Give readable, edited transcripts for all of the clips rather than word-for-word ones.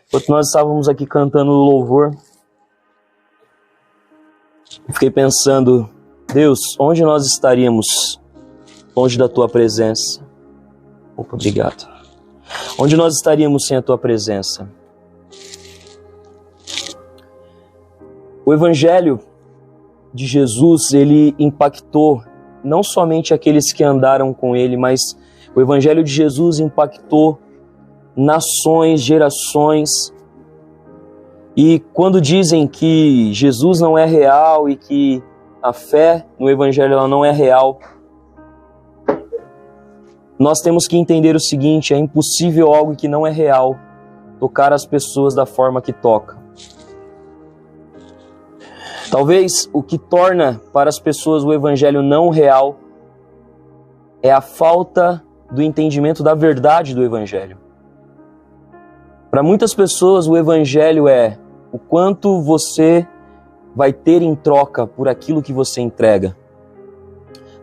Enquanto nós estávamos aqui cantando louvor, eu fiquei pensando, Deus, onde nós estaríamos longe da Tua presença? Opa, obrigado. Onde nós estaríamos sem a Tua presença? O Evangelho de Jesus, ele impactou não somente aqueles que andaram com ele, mas o Evangelho de Jesus impactou nações, gerações. E quando dizem que Jesus não é real e que a fé no Evangelho ela não é real, nós temos que entender o seguinte: é impossível algo que não é real tocar as pessoas da forma que toca. Talvez o que torna para as pessoas o Evangelho não real é a falta do entendimento da verdade do Evangelho. Para muitas pessoas o Evangelho é o quanto você vai ter em troca por aquilo que você entrega.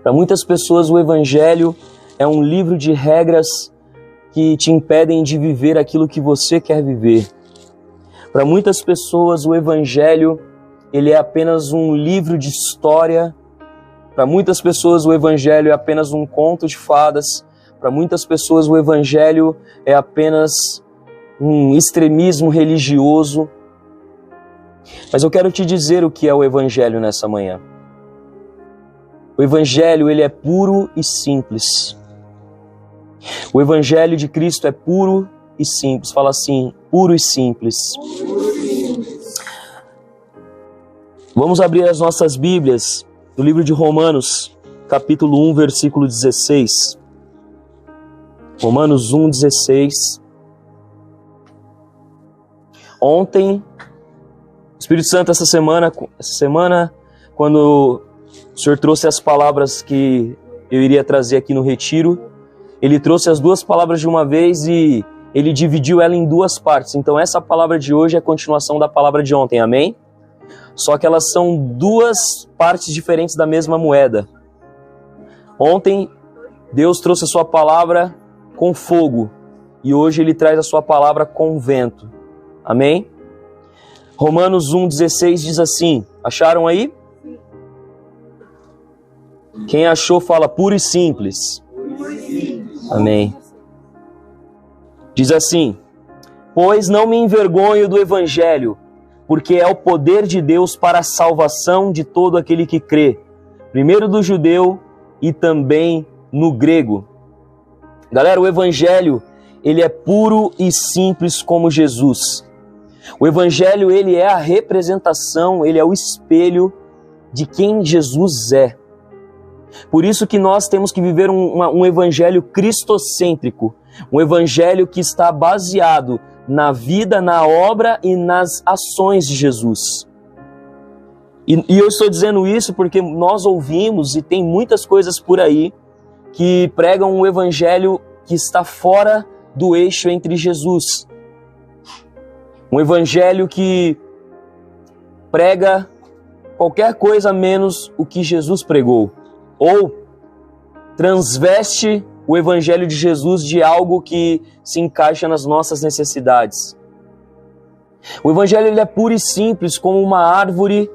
Para muitas pessoas o Evangelho é um livro de regras que te impedem de viver aquilo que você quer viver. Para muitas pessoas o Evangelho ele é apenas um livro de história. Para muitas pessoas o Evangelho é apenas um conto de fadas. Para muitas pessoas o Evangelho é apenas um extremismo religioso. Mas eu quero te dizer o que é o Evangelho nessa manhã. O Evangelho ele é puro e simples. O Evangelho de Cristo é puro e simples. Fala assim, puro e simples. Vamos abrir as nossas Bíblias no livro de Romanos, capítulo 1, versículo 16. Romanos 1, 16. Ontem, o Espírito Santo essa semana, quando o Senhor trouxe as palavras que eu iria trazer aqui no retiro, Ele trouxe as duas palavras de uma vez e Ele dividiu ela em duas partes. Então essa palavra de hoje é a continuação da palavra de ontem, amém? Só que elas são duas partes diferentes da mesma moeda. Ontem, Deus trouxe a sua palavra com fogo. E hoje Ele traz a sua palavra com vento. Amém? Romanos 1,16 diz assim. Acharam aí? Quem achou fala puro e simples. Amém. Diz assim. Pois não me envergonho do Evangelho, porque é o poder de Deus para a salvação de todo aquele que crê, primeiro do judeu e também no grego. Galera, o Evangelho, ele é puro e simples como Jesus. O Evangelho, ele é a representação, ele é o espelho de quem Jesus é. Por isso que nós temos que viver um Evangelho cristocêntrico, um Evangelho que está baseado na vida, na obra e nas ações de Jesus. E eu estou dizendo isso porque nós ouvimos e tem muitas coisas por aí que pregam um Evangelho que está fora do eixo entre Jesus. Um Evangelho que prega qualquer coisa menos o que Jesus pregou. Ou transveste o Evangelho de Jesus de algo que se encaixa nas nossas necessidades. O Evangelho ele é puro e simples, como uma árvore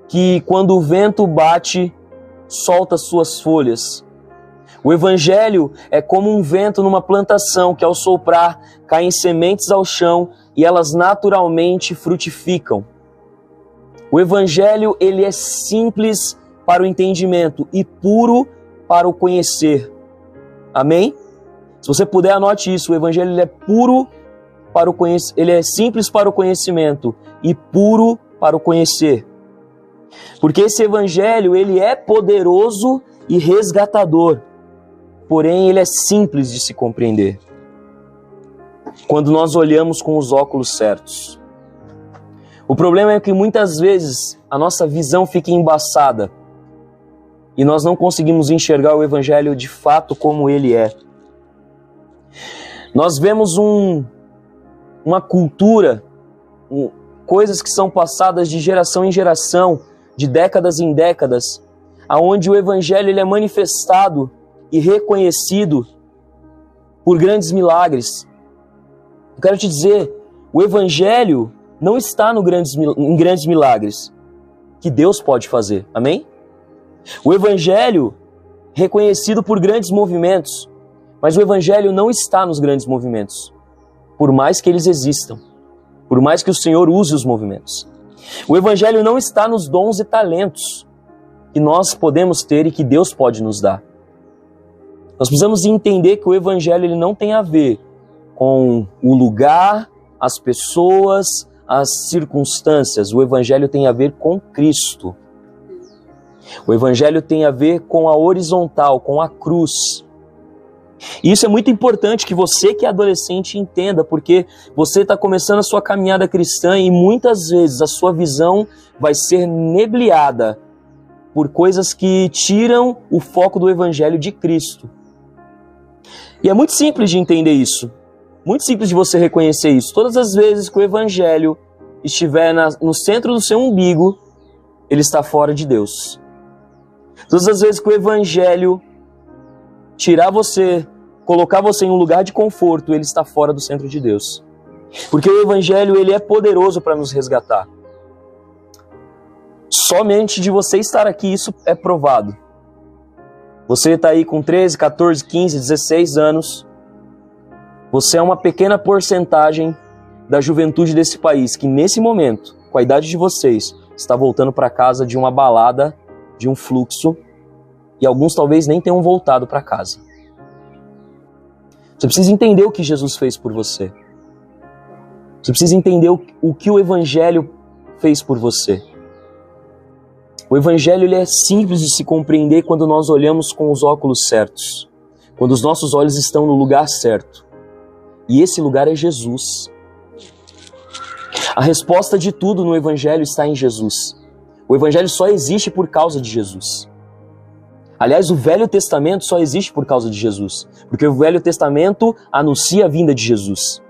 que, quando o vento bate, solta suas folhas. O Evangelho é como um vento numa plantação que, ao soprar, caem sementes ao chão e elas naturalmente frutificam. O Evangelho ele é simples para o entendimento e puro para o conhecer. Amém? Se você puder, anote isso. O Evangelho ele é puro para o ele é simples para o conhecimento e puro para o conhecer. Porque esse Evangelho ele é poderoso e resgatador. Porém, ele é simples de se compreender. Quando nós olhamos com os óculos certos. O problema é que muitas vezes a nossa visão fica embaçada e nós não conseguimos enxergar o Evangelho de fato como ele é. Nós vemos uma cultura, coisas que são passadas de geração em geração, de décadas em décadas, aonde o Evangelho ele é manifestado e reconhecido por grandes milagres. Eu quero te dizer, o Evangelho não está em grandes milagres que Deus pode fazer, amém? O Evangelho é reconhecido por grandes movimentos, mas o Evangelho não está nos grandes movimentos, por mais que eles existam, por mais que o Senhor use os movimentos. O Evangelho não está nos dons e talentos que nós podemos ter e que Deus pode nos dar. Nós precisamos entender que o Evangelho ele não tem a ver com o lugar, as pessoas, as circunstâncias. O Evangelho tem a ver com Cristo. O Evangelho tem a ver com a horizontal, com a cruz. E isso é muito importante que você que é adolescente entenda, porque você está começando a sua caminhada cristã e muitas vezes a sua visão vai ser nebliada por coisas que tiram o foco do Evangelho de Cristo. E é muito simples de entender isso. Muito simples de você reconhecer isso. Todas as vezes que o Evangelho estiver no centro do seu umbigo, ele está fora de Deus. Todas as vezes que o Evangelho tirar você, colocar você em um lugar de conforto, ele está fora do centro de Deus. Porque o Evangelho ele é poderoso para nos resgatar. Somente de você estar aqui, isso é provado. Você está aí com 13, 14, 15, 16 anos. Você é uma pequena porcentagem da juventude desse país que nesse momento, com a idade de vocês, está voltando para casa de uma balada, de um fluxo, e alguns talvez nem tenham voltado para casa. Você precisa entender o que Jesus fez por você. Você precisa entender o que o Evangelho fez por você. O Evangelho ele é simples de se compreender quando nós olhamos com os óculos certos, quando os nossos olhos estão no lugar certo. E esse lugar é Jesus. A resposta de tudo no Evangelho está em Jesus. O Evangelho só existe por causa de Jesus. Aliás, o Velho Testamento só existe por causa de Jesus, porque o Velho Testamento anuncia a vinda de Jesus.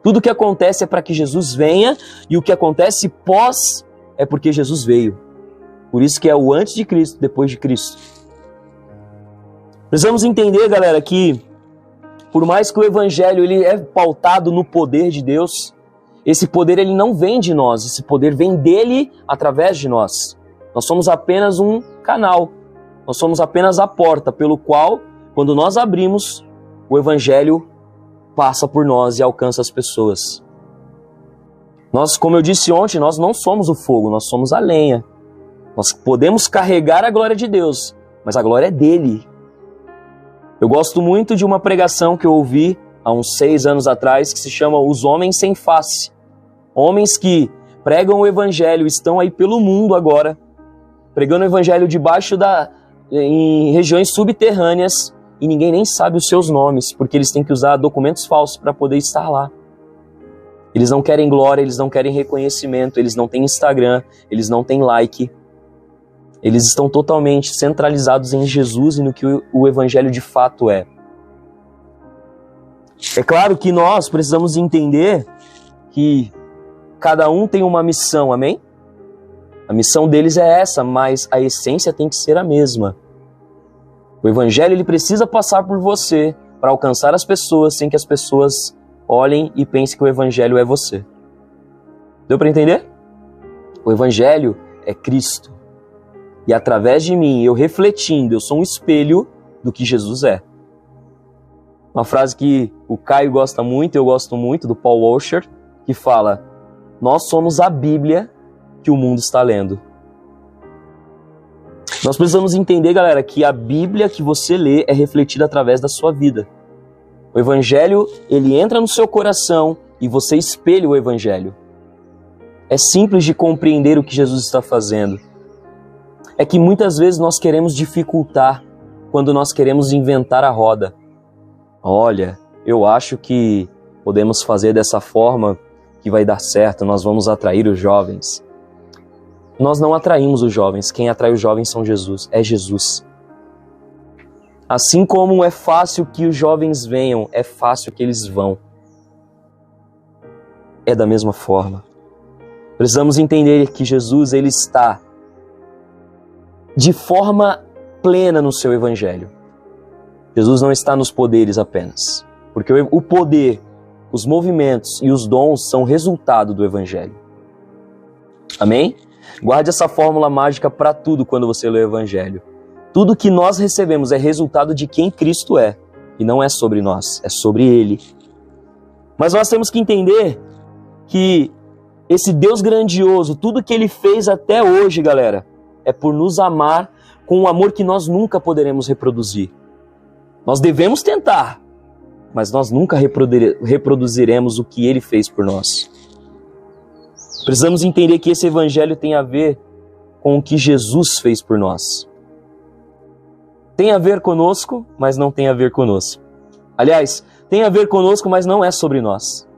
Tudo o que acontece é para que Jesus venha, e o que acontece pós é porque Jesus veio. Por isso que é o antes de Cristo, depois de Cristo. Precisamos entender, galera, que por mais que o Evangelho ele é pautado no poder de Deus, esse poder ele não vem de nós, esse poder vem dele através de nós. Nós somos apenas um canal, nós somos apenas a porta pelo qual, quando nós abrimos, o Evangelho passa por nós e alcança as pessoas. Nós, como eu disse ontem, nós não somos o fogo, nós somos a lenha. Nós podemos carregar a glória de Deus, mas a glória é dele. Eu gosto muito de uma pregação que eu ouvi há uns 6 anos atrás, que se chama Os Homens Sem Face. Homens que pregam o Evangelho, estão aí pelo mundo agora, pregando o Evangelho em regiões subterrâneas, e ninguém nem sabe os seus nomes, porque eles têm que usar documentos falsos para poder estar lá. Eles não querem glória, eles não querem reconhecimento, eles não têm Instagram, eles não têm like. Eles estão totalmente centralizados em Jesus e no que o Evangelho de fato é. É claro que nós precisamos entender que cada um tem uma missão, amém? A missão deles é essa, mas a essência tem que ser a mesma. O Evangelho ele precisa passar por você para alcançar as pessoas sem que as pessoas olhem e pensem que o Evangelho é você. Deu para entender? O Evangelho é Cristo. E através de mim, eu refletindo, eu sou um espelho do que Jesus é. Uma frase que o Caio gosta muito, eu gosto muito, do Paul Washer, que fala: nós somos a Bíblia que o mundo está lendo. Nós precisamos entender, galera, que a Bíblia que você lê é refletida através da sua vida. O Evangelho, ele entra no seu coração e você espelha o Evangelho. É simples de compreender o que Jesus está fazendo. É que muitas vezes nós queremos dificultar quando nós queremos inventar a roda. Olha, eu acho que podemos fazer dessa forma que vai dar certo, nós vamos atrair os jovens. Nós não atraímos os jovens, quem atrai os jovens é Jesus. Assim como é fácil que os jovens venham, é fácil que eles vão. É da mesma forma. Precisamos entender que Jesus ele está de forma plena no seu Evangelho. Jesus não está nos poderes apenas. Porque o poder os movimentos e os dons são resultado do Evangelho. Amém? Guarde essa fórmula mágica para tudo quando você lê o Evangelho. Tudo que nós recebemos é resultado de quem Cristo é. E não é sobre nós, é sobre Ele. Mas nós temos que entender que esse Deus grandioso, tudo que Ele fez até hoje, galera, é por nos amar com um amor que nós nunca poderemos reproduzir. Nós devemos tentar, mas nós nunca reproduziremos o que Ele fez por nós. Precisamos entender que esse Evangelho tem a ver com o que Jesus fez por nós. Tem a ver conosco, mas não tem a ver conosco. Aliás, tem a ver conosco, mas não é sobre nós.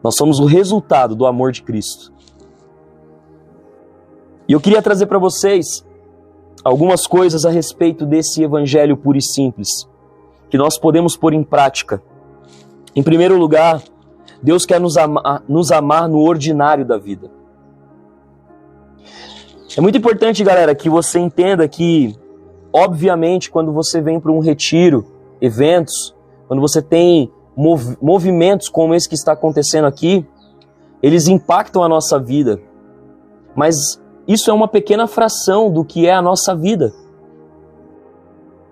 Nós somos o resultado do amor de Cristo. E eu queria trazer para vocês algumas coisas a respeito desse Evangelho puro e simples, que nós podemos pôr em prática. Em primeiro lugar, Deus quer nos amar no ordinário da vida. É muito importante, galera, que você entenda que, obviamente, quando você vem para um retiro, eventos, quando você tem movimentos como esse que está acontecendo aqui, eles impactam a nossa vida. Mas isso é uma pequena fração do que é a nossa vida.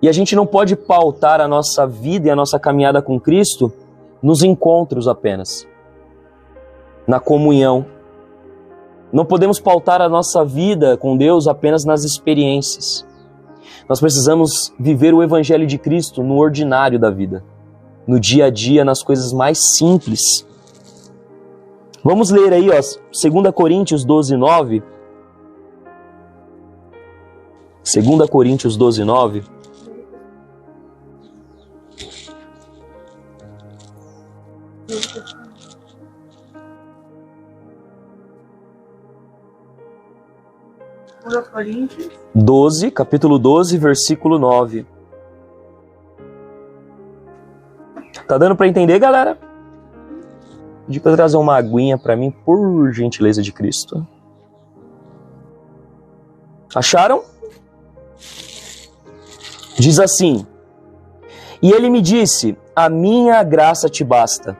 E a gente não pode pautar a nossa vida e a nossa caminhada com Cristo nos encontros apenas, na comunhão. Não podemos pautar a nossa vida com Deus apenas nas experiências. Nós precisamos viver o Evangelho de Cristo no ordinário da vida, no dia a dia, nas coisas mais simples. Vamos ler aí, 2 Coríntios 12, 9. 2 Coríntios 12, 9. Coríntios 12, capítulo 12, versículo 9. Tá dando para entender, galera? Pedi para trazer uma aguinha para mim, por gentileza de Cristo. Acharam? Diz assim: e ele me disse, a minha graça te basta,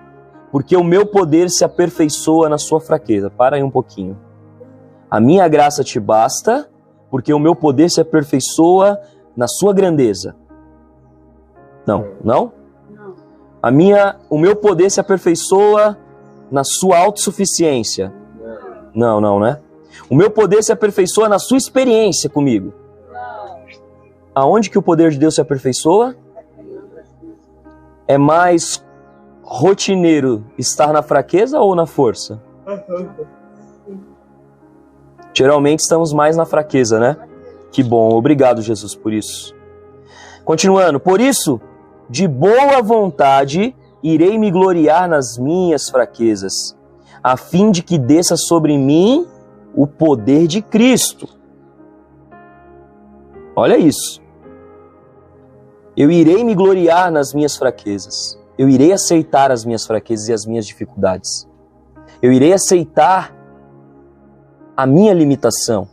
porque o meu poder se aperfeiçoa na sua fraqueza. Para aí um pouquinho. A minha graça te basta, porque o meu poder se aperfeiçoa na sua grandeza. Não? Não. O meu poder se aperfeiçoa na sua autossuficiência. Não, né? O meu poder se aperfeiçoa na sua experiência comigo. Aonde que o poder de Deus se aperfeiçoa? É mais rotineiro estar na fraqueza ou na força? Geralmente estamos mais na fraqueza, né? Que bom, obrigado, Jesus, por isso. Continuando, por isso, de boa vontade, irei me gloriar nas minhas fraquezas, a fim de que desça sobre mim o poder de Cristo. Olha isso. Eu irei me gloriar nas minhas fraquezas. Eu irei aceitar as minhas fraquezas e as minhas dificuldades. Eu irei aceitar a minha limitação.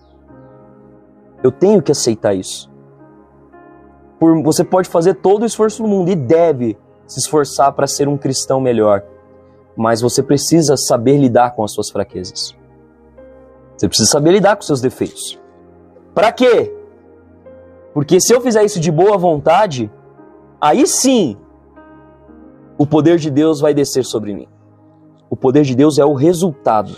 Eu tenho que aceitar isso. Você pode fazer todo o esforço do mundo e deve se esforçar para ser um cristão melhor. Mas você precisa saber lidar com as suas fraquezas. Você precisa saber lidar com os seus defeitos. Para quê? Porque se eu fizer isso de boa vontade, aí sim, o poder de Deus vai descer sobre mim. O poder de Deus é o resultado.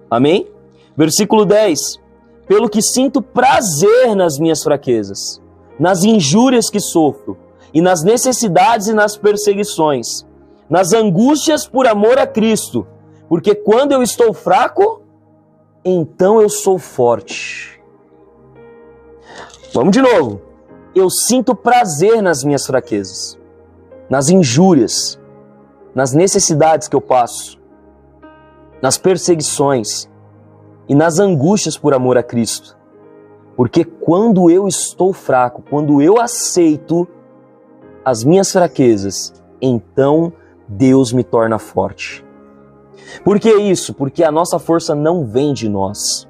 Amém? Versículo 10. Pelo que sinto prazer nas minhas fraquezas, nas injúrias que sofro, e nas necessidades e nas perseguições, nas angústias por amor a Cristo, porque quando eu estou fraco, então eu sou forte. Vamos de novo. Eu sinto prazer nas minhas fraquezas, nas injúrias, nas necessidades que eu passo, nas perseguições e nas angústias por amor a Cristo. Porque quando eu estou fraco, quando eu aceito as minhas fraquezas, então Deus me torna forte. Por que isso? Porque a nossa força não vem de nós.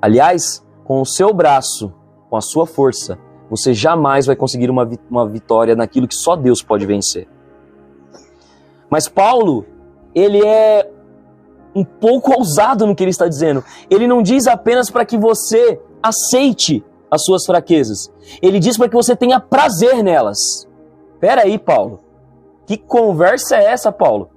Aliás, com o seu braço, com a sua força, você jamais vai conseguir uma vitória naquilo que só Deus pode vencer. Mas Paulo, ele é um pouco ousado no que ele está dizendo. Ele não diz apenas para que você aceite as suas fraquezas. Ele diz para que você tenha prazer nelas. Pera aí, Paulo. Que conversa é essa, Paulo?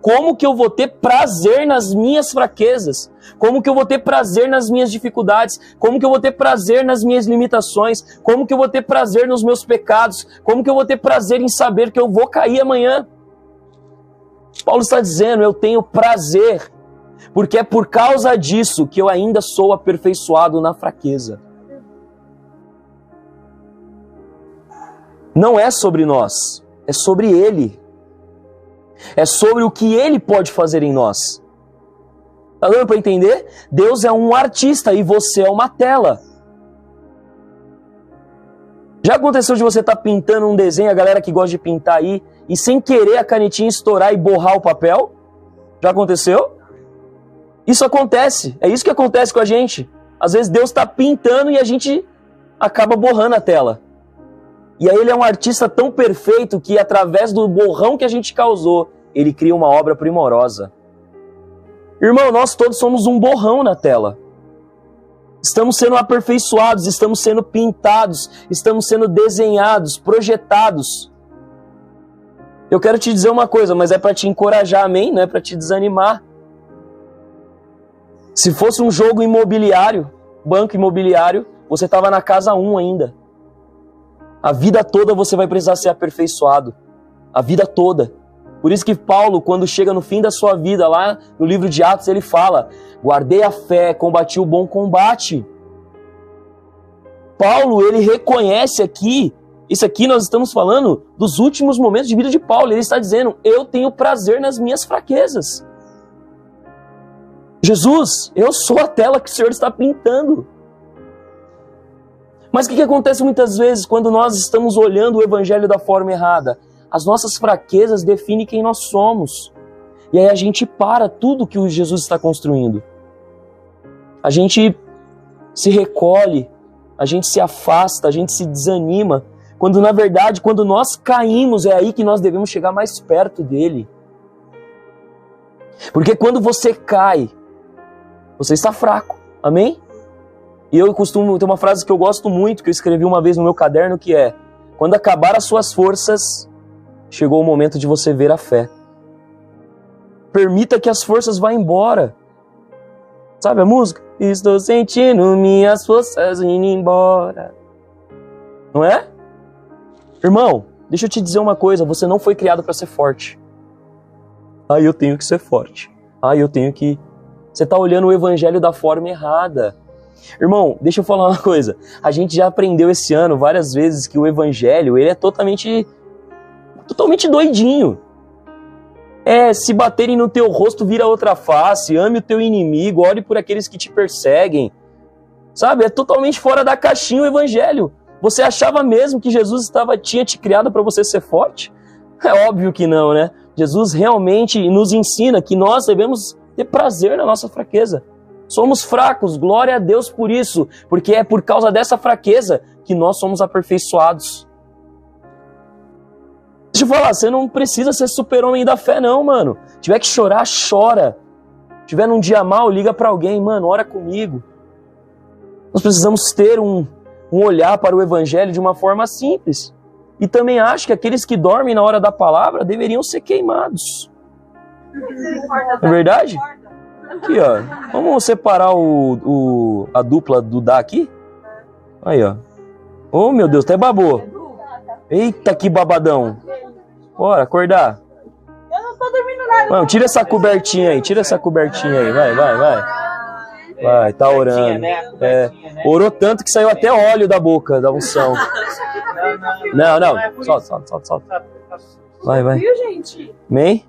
Como que eu vou ter prazer nas minhas fraquezas? Como que eu vou ter prazer nas minhas dificuldades? Como que eu vou ter prazer nas minhas limitações? Como que eu vou ter prazer nos meus pecados? Como que eu vou ter prazer em saber que eu vou cair amanhã? Paulo está dizendo, eu tenho prazer, porque é por causa disso que eu ainda sou aperfeiçoado na fraqueza. Não é sobre nós, é sobre Ele. É sobre o que Ele pode fazer em nós. Tá dando para entender? Deus é um artista e você é uma tela. Já aconteceu de você estar pintando um desenho, a galera que gosta de pintar aí, e sem querer a canetinha estourar e borrar o papel? Já aconteceu? Isso acontece, é isso que acontece com a gente. Às vezes Deus está pintando e a gente acaba borrando a tela. E aí Ele é um artista tão perfeito que através do borrão que a gente causou, Ele cria uma obra primorosa. Irmão, nós todos somos um borrão na tela. Estamos sendo aperfeiçoados, estamos sendo pintados, estamos sendo desenhados, projetados. Eu quero te dizer uma coisa, mas é para te encorajar, amém? Não é para te desanimar. Se fosse um jogo imobiliário, banco imobiliário, você estava na casa 1 ainda. A vida toda você vai precisar ser aperfeiçoado. A vida toda. Por isso que Paulo, quando chega no fim da sua vida, lá no livro de Atos, ele fala, guardei a fé, combati o bom combate. Paulo, ele reconhece aqui, isso aqui nós estamos falando dos últimos momentos de vida de Paulo. Ele está dizendo, eu tenho prazer nas minhas fraquezas. Jesus, eu sou a tela que o Senhor está pintando. Mas o que acontece muitas vezes quando nós estamos olhando o Evangelho da forma errada? As nossas fraquezas definem quem nós somos. E aí a gente para tudo que o Jesus está construindo. A gente se recolhe, a gente se afasta, a gente se desanima. Quando na verdade, quando nós caímos, é aí que nós devemos chegar mais perto dele. Porque quando você cai, você está fraco. Amém? E eu costumo ter uma frase que eu gosto muito, que eu escrevi uma vez no meu caderno, que é: quando acabar as suas forças, chegou o momento de você ver a fé. Permita que as forças vá embora. Sabe a música? Estou sentindo minhas forças indo embora. Não é? Irmão, deixa eu te dizer uma coisa, você não foi criado para ser forte. Ah, eu tenho que ser forte. Ah, eu tenho que... Você está olhando o Evangelho da forma errada. Irmão, deixa eu falar uma coisa. A gente já aprendeu esse ano várias vezes que o Evangelho, ele é totalmente doidinho. Se baterem no teu rosto, vira outra face, ame o teu inimigo, ore por aqueles que te perseguem. Sabe, é totalmente fora da caixinha o Evangelho. Você achava mesmo que Jesus tinha te criado para você ser forte? É óbvio que não, né? Jesus realmente nos ensina que nós devemos ter prazer na nossa fraqueza. Somos fracos, glória a Deus por isso, porque é por causa dessa fraqueza que nós somos aperfeiçoados. Deixa eu falar, você não precisa ser super-homem da fé não, mano. Se tiver que chorar, chora. Se tiver num dia mal, liga pra alguém, mano, ora comigo. Nós precisamos ter um olhar para o Evangelho de uma forma simples. E também acho que aqueles que dormem na hora da palavra deveriam ser queimados. Não é verdade? Aqui, ó. Vamos separar a dupla do Dá aqui? Aí, ó. Oh, meu Deus, até babou. Eita, que babadão. Bora, acordar. Eu não tô dormindo nada. Mano, tira essa cobertinha aí. Tira essa cobertinha aí. Vai. Vai, tá orando. Orou tanto que saiu até óleo da boca, da unção. Não. Solta. Vai. Viu, gente? Amém?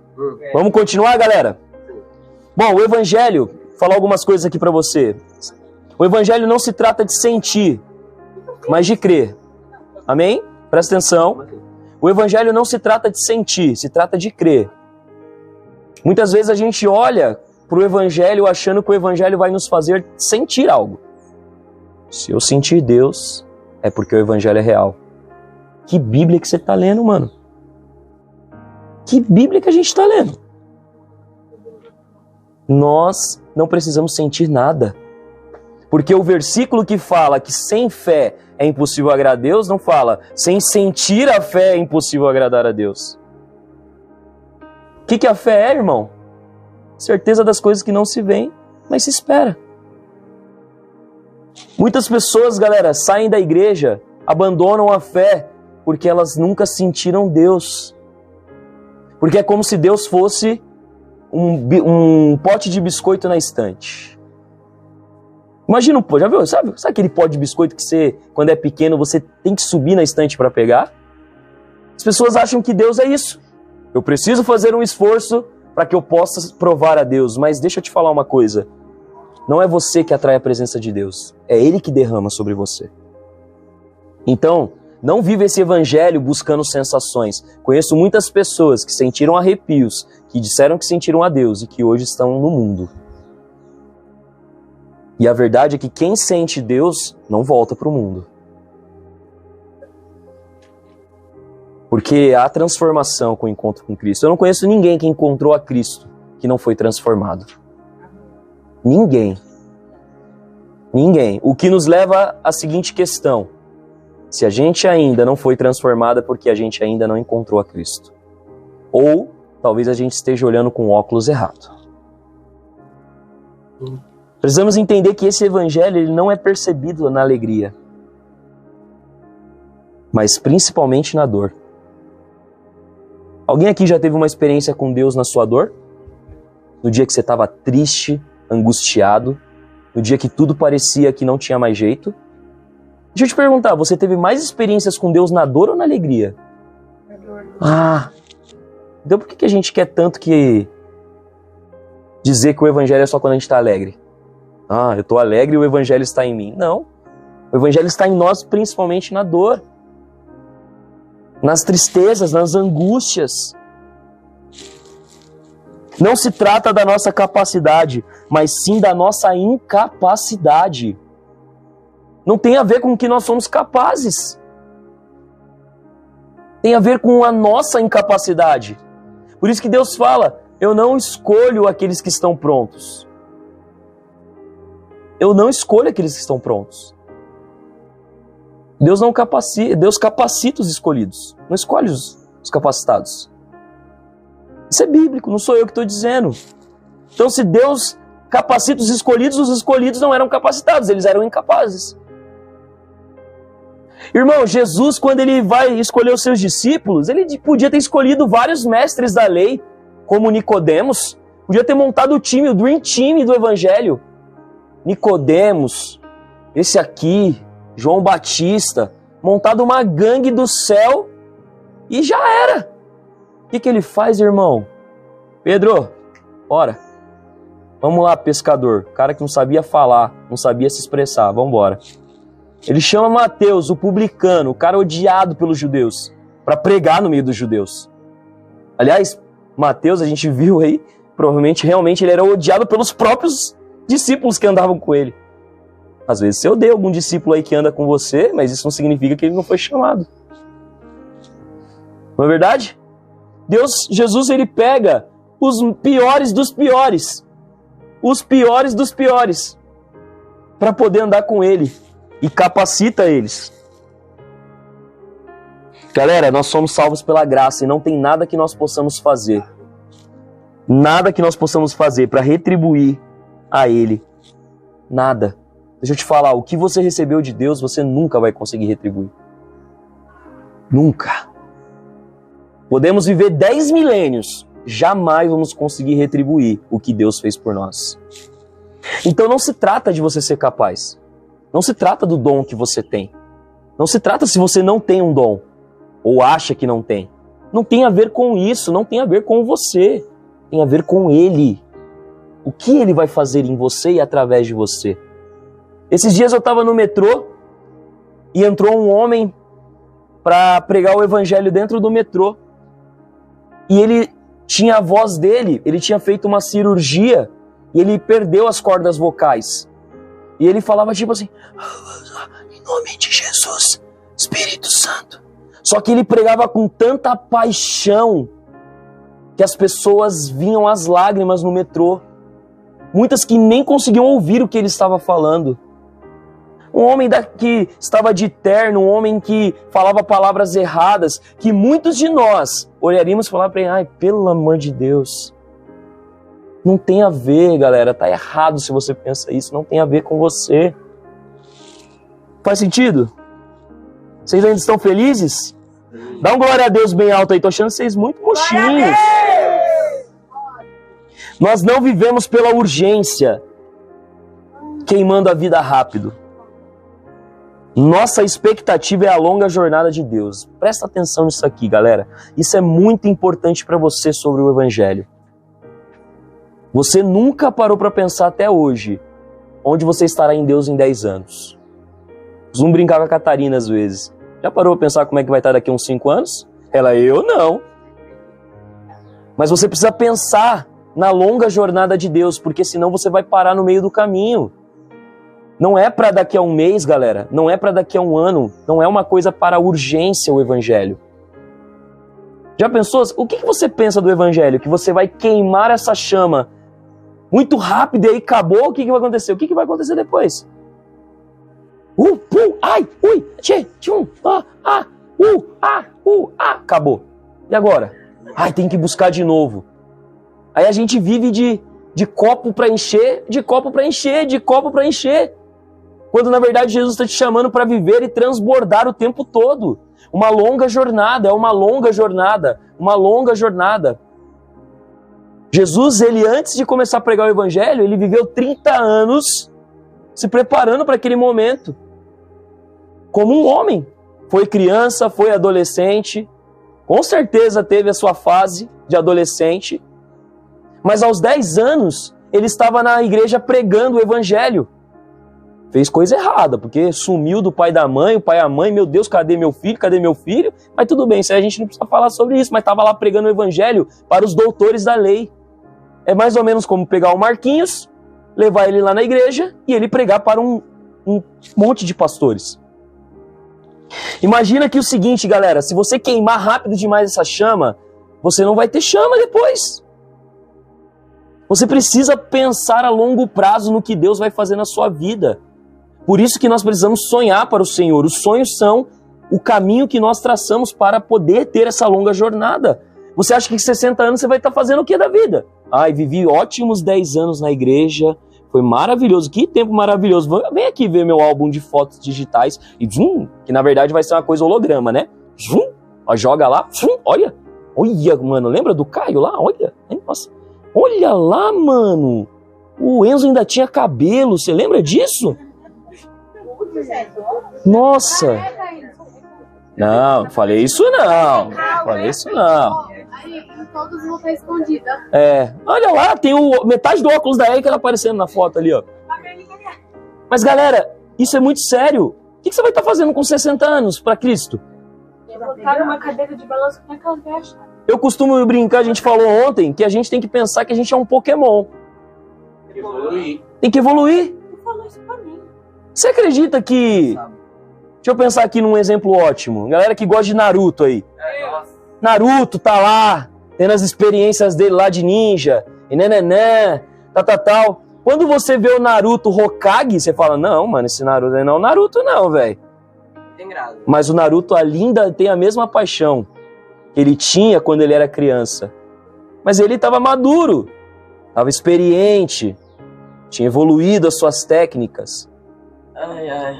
Vamos continuar, galera? Bom, o Evangelho, vou falar algumas coisas aqui pra você. O Evangelho não se trata de sentir, mas de crer. Amém? Presta atenção. O Evangelho não se trata de sentir, se trata de crer. Muitas vezes a gente olha para o Evangelho achando que o Evangelho vai nos fazer sentir algo. Se eu sentir Deus, é porque o Evangelho é real. Que Bíblia que você está lendo, mano? Que Bíblia que a gente está lendo? Nós não precisamos sentir nada. Porque o versículo que fala que sem fé é impossível agradar a Deus, não fala sem sentir a fé é impossível agradar a Deus. O que a fé é, irmão? Certeza das coisas que não se veem, mas se espera. Muitas pessoas, galera, saem da igreja, abandonam a fé, porque elas nunca sentiram Deus. Porque é como se Deus fosse um pote de biscoito na estante. Imagina, já viu? Sabe aquele pote de biscoito que você, quando é pequeno, você tem que subir na estante para pegar? As pessoas acham que Deus é isso. Eu preciso fazer um esforço para que eu possa provar a Deus. Mas deixa eu te falar uma coisa. Não é você que atrai a presença de Deus. É Ele que derrama sobre você. Então, não viva esse evangelho buscando sensações. Conheço muitas pessoas que sentiram arrepios, que disseram que sentiram a Deus e que hoje estão no mundo. E a verdade é que quem sente Deus não volta para o mundo. Porque há transformação com o encontro com Cristo. Eu não conheço ninguém que encontrou a Cristo que não foi transformado. Ninguém. Ninguém. O que nos leva à seguinte questão. Se a gente ainda não foi transformado é porque a gente ainda não encontrou a Cristo. Ou talvez a gente esteja olhando com óculos errado. Precisamos entender que esse evangelho ele não é percebido na alegria, mas principalmente na dor. Alguém aqui já teve uma experiência com Deus na sua dor? No dia que você estava triste, angustiado, no dia que tudo parecia que não tinha mais jeito? Deixa eu te perguntar, você teve mais experiências com Deus na dor ou na alegria? Então por que a gente quer tanto que dizer que o evangelho é só quando a gente está alegre? Eu estou alegre e o evangelho está em mim. Não. O evangelho está em nós, principalmente na dor. Nas tristezas, nas angústias. Não se trata da nossa capacidade, mas sim da nossa incapacidade. Não tem a ver com o que nós somos capazes. Tem a ver com a nossa incapacidade. Por isso que Deus fala, eu não escolho aqueles que estão prontos. Eu não escolho aqueles que estão prontos. Deus capacita os escolhidos, não escolhe os capacitados. Isso é bíblico, não sou eu que estou dizendo. Então, se Deus capacita os escolhidos não eram capacitados, eles eram incapazes. Irmão, Jesus, quando ele vai escolher os seus discípulos, ele podia ter escolhido vários mestres da lei, como Nicodemos, podia ter montado o Dream Team do Evangelho. Nicodemos, esse aqui, João Batista, montado uma gangue do céu e já era. O que ele faz, irmão? Pedro, bora. Vamos lá, pescador. Cara que não sabia falar, não sabia se expressar, vamos embora. Ele chama Mateus, o publicano, o cara odiado pelos judeus, para pregar no meio dos judeus. Aliás, Mateus, a gente viu aí, provavelmente, realmente, ele era odiado pelos próprios discípulos que andavam com ele. Às vezes você odeia algum discípulo aí que anda com você, mas isso não significa que ele não foi chamado. Não é verdade? Jesus, ele pega os piores dos piores. Os piores dos piores. Para poder andar com ele. E capacita eles. Galera, nós somos salvos pela graça e não tem nada que nós possamos fazer. Nada que nós possamos fazer para retribuir a ele. Nada. Deixa eu te falar, o que você recebeu de Deus, você nunca vai conseguir retribuir. Nunca. Podemos viver 10 milênios, jamais vamos conseguir retribuir o que Deus fez por nós. Então não se trata de você ser capaz. Não se trata do dom que você tem. Não se trata se você não tem um dom, ou acha que não tem. Não tem a ver com isso, não tem a ver com você. Tem a ver com Ele. O que Ele vai fazer em você e através de você. Esses dias eu estava no metrô e entrou um homem para pregar o evangelho dentro do metrô. E ele tinha a voz dele, ele tinha feito uma cirurgia e ele perdeu as cordas vocais. E ele falava tipo assim, em nome de Jesus, Espírito Santo. Só que ele pregava com tanta paixão que as pessoas vinham às lágrimas no metrô. Muitas que nem conseguiam ouvir o que ele estava falando. Um homem que estava de terno, um homem que falava palavras erradas, que muitos de nós olharíamos e falaríamos para ele, ai, pelo amor de Deus. Não tem a ver, galera, tá errado se você pensa isso, não tem a ver com você. Faz sentido? Vocês ainda estão felizes? Dá um glória a Deus bem alto aí, tô achando vocês muito mochinhos. Nós não vivemos pela urgência, queimando a vida rápido. Nossa expectativa é a longa jornada de Deus. Presta atenção nisso aqui, galera. Isso é muito importante para você sobre o Evangelho. Você nunca parou para pensar até hoje onde você estará em Deus em 10 anos. Zoom brincava com a Catarina às vezes. Já parou para pensar como é que vai estar daqui a uns 5 anos? Ela, eu não. Mas você precisa pensar na longa jornada de Deus, porque senão você vai parar no meio do caminho. Não é para daqui a um mês, galera. Não é para daqui a um ano. Não é uma coisa para urgência o Evangelho. Já pensou? O que você pensa do Evangelho? Que você vai queimar essa chama muito rápido e aí acabou? O que vai acontecer? O que vai acontecer depois? Ai, ui, tchê, tchum, acabou. E agora? Ai, tem que buscar de novo. Aí a gente vive de copo para encher, de copo para encher, de copo para encher. Quando na verdade Jesus está te chamando para viver e transbordar o tempo todo. Uma longa jornada, é uma longa jornada, uma longa jornada. Jesus, ele antes de começar a pregar o Evangelho, ele viveu 30 anos se preparando para aquele momento. Como um homem. Foi criança, foi adolescente, com certeza teve a sua fase de adolescente, mas aos 10 anos ele estava na igreja pregando o Evangelho. Fez coisa errada, porque sumiu do pai da mãe, o pai e a mãe, meu Deus, cadê meu filho? Cadê meu filho? Mas tudo bem, isso aí a gente não precisa falar sobre isso, mas estava lá pregando o Evangelho para os doutores da lei. É mais ou menos como pegar o Marquinhos, levar ele lá na igreja e ele pregar para um monte de pastores. Imagina que o seguinte, galera, se você queimar rápido demais essa chama, você não vai ter chama depois. Você precisa pensar a longo prazo no que Deus vai fazer na sua vida. Por isso que nós precisamos sonhar para o Senhor. Os sonhos são o caminho que nós traçamos para poder ter essa longa jornada. Você acha que com 60 anos você vai estar fazendo o que da vida? Ai, vivi ótimos 10 anos na igreja, foi maravilhoso, que tempo maravilhoso. Vem aqui ver meu álbum de fotos digitais, e que na verdade vai ser uma coisa holograma, né? Joga lá, olha, mano, lembra do Caio lá? Olha, nossa, olha lá, mano, o Enzo ainda tinha cabelo, você lembra disso? Nossa! Não, falei isso não. Falei isso não. Todos vão estar escondidos. Olha lá, tem metade do óculos da Erika aparecendo na foto ali, ó. Mas galera, isso é muito sério. O que você vai estar fazendo com 60 anos para Cristo? Botaram uma cadeira de balanço com aquela festa. Eu costumo brincar, a gente falou ontem, que a gente tem que pensar que a gente é um Pokémon. Tem que evoluir. Ele falou isso pra mim. Você acredita que... Deixa eu pensar aqui num exemplo ótimo. Galera que gosta de Naruto aí. Naruto tá lá, tendo as experiências dele lá de ninja, e nananã, tal. Quando você vê o Naruto Hokage, você fala, não, mano, esse Naruto não é o Naruto não, velho. Mas o Naruto ainda tem a mesma paixão que ele tinha quando ele era criança. Mas ele estava maduro, estava experiente, tinha evoluído as suas técnicas.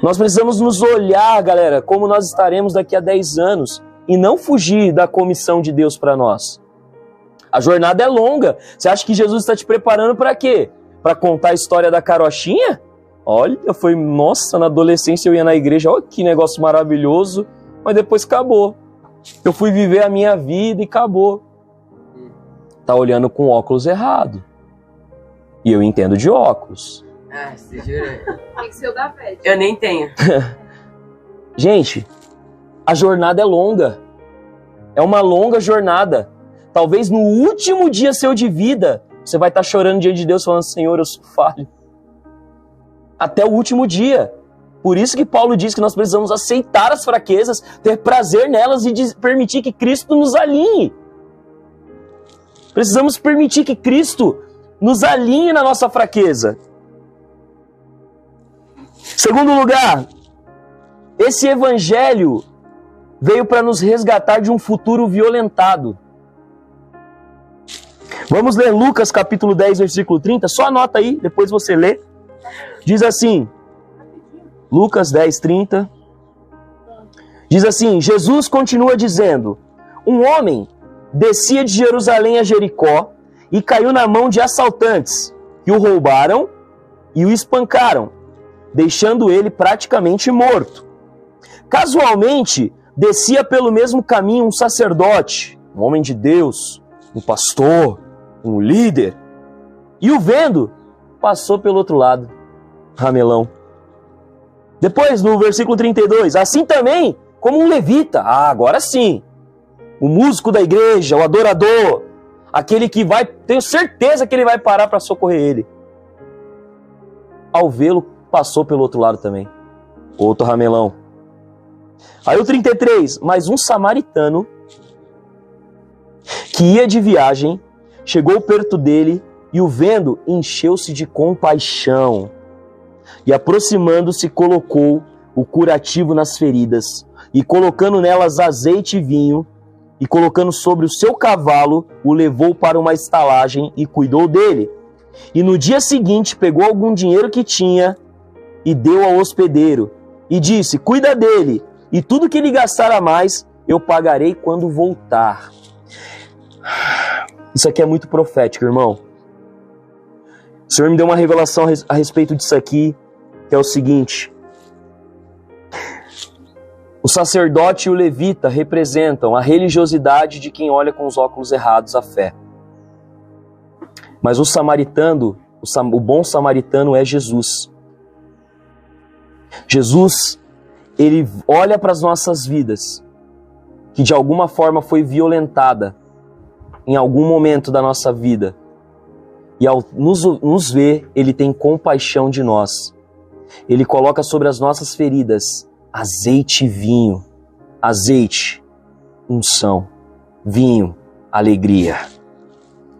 Nós precisamos nos olhar, galera, como nós estaremos daqui a 10 anos e não fugir da comissão de Deus para nós. A jornada é longa. Você acha que Jesus está te preparando para quê? Para contar a história da carochinha? Olha, nossa, na adolescência eu ia na igreja, olha que negócio maravilhoso, mas depois acabou. Eu fui viver a minha vida e acabou. Tá olhando com óculos errado. E eu entendo de óculos. Você jura? Tem que ser o da Pet. Eu nem tenho. Gente, a jornada é longa. É uma longa jornada. Talvez no último dia seu de vida, você vai estar chorando diante de Deus, falando, Senhor, eu sou falho. Até o último dia. Por isso que Paulo diz que nós precisamos aceitar as fraquezas, ter prazer nelas e permitir que Cristo nos alinhe. Precisamos permitir que Cristo nos alinhe na nossa fraqueza. Segundo lugar, esse evangelho veio para nos resgatar de um futuro violentado. Vamos ler Lucas capítulo 10, versículo 30. Só anota aí, depois você lê. Diz assim, Lucas 10, 30. Diz assim, Jesus continua dizendo, um homem descia de Jerusalém a Jericó e caiu na mão de assaltantes, que o roubaram e o espancaram, deixando ele praticamente morto. Casualmente, descia pelo mesmo caminho um sacerdote, um homem de Deus, um pastor, um líder, e o vendo, passou pelo outro lado, ramelão. Depois, no versículo 32, assim também como um levita, agora sim, o músico da igreja, o adorador, aquele que vai, tenho certeza que ele vai parar para socorrer ele. Ao vê-lo, passou pelo outro lado também, outro ramelão. Aí o 33, mas um samaritano que ia de viagem, chegou perto dele e o vendo, encheu-se de compaixão. E aproximando-se, colocou o curativo nas feridas e colocando nelas azeite e vinho e colocando sobre o seu cavalo, o levou para uma estalagem e cuidou dele. E no dia seguinte pegou algum dinheiro que tinha e deu ao hospedeiro e disse, cuida dele e tudo que ele gastar a mais eu pagarei quando voltar. Isso aqui é muito profético, irmão. O Senhor me deu uma revelação a respeito disso aqui, que é o seguinte. O sacerdote e o levita representam a religiosidade de quem olha com os óculos errados a fé. Mas o samaritano, o bom samaritano é Jesus. Jesus, ele olha para as nossas vidas, que de alguma forma foi violentada em algum momento da nossa vida. E ao nos ver, ele tem compaixão de nós. Ele coloca sobre as nossas feridas azeite e vinho. Azeite, unção. Vinho, alegria.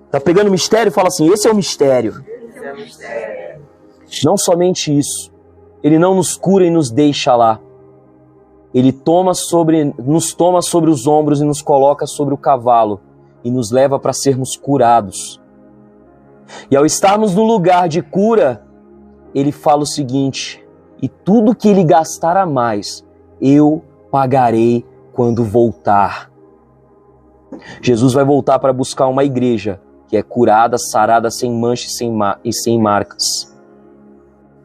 Tá pegando o mistério e fala assim, esse é o mistério. Esse é o mistério. Não somente isso. Ele não nos cura e nos deixa lá. Ele nos toma sobre os ombros e nos coloca sobre o cavalo e nos leva para sermos curados. E ao estarmos no lugar de cura, ele fala o seguinte, e tudo que ele gastar a mais, eu pagarei quando voltar. Jesus vai voltar para buscar uma igreja que é curada, sarada, sem mancha e sem marcas.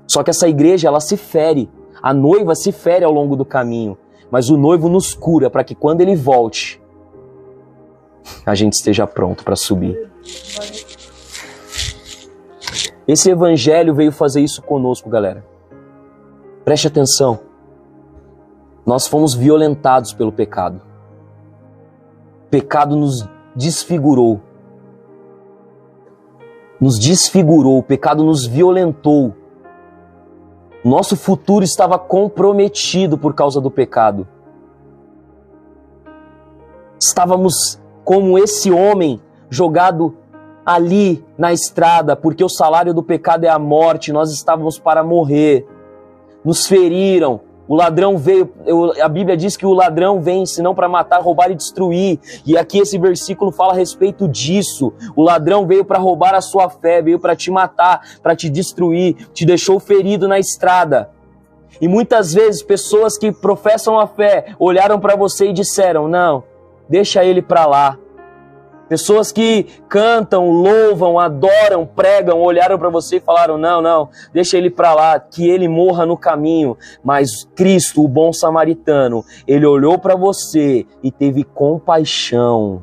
Só que essa igreja, ela se fere. A noiva se fere ao longo do caminho. Mas o noivo nos cura para que quando ele volte, a gente esteja pronto para subir. Esse evangelho veio fazer isso conosco, galera. Preste atenção. Nós fomos violentados pelo pecado. O pecado nos desfigurou. O pecado nos violentou. Nosso futuro estava comprometido por causa do pecado. Estávamos como esse homem jogado ali na estrada, porque o salário do pecado é a morte, nós estávamos para morrer. Nos feriram, o ladrão veio, a Bíblia diz que o ladrão vem senão para matar, roubar e destruir. E aqui esse versículo fala a respeito disso. O ladrão veio para roubar a sua fé, veio para te matar, para te destruir, te deixou ferido na estrada. E muitas vezes pessoas que professam a fé olharam para você e disseram, não, deixa ele para lá. Pessoas que cantam, louvam, adoram, pregam, olharam para você e falaram, não, deixa ele para lá, que ele morra no caminho. Mas Cristo, o bom samaritano, ele olhou para você e teve compaixão.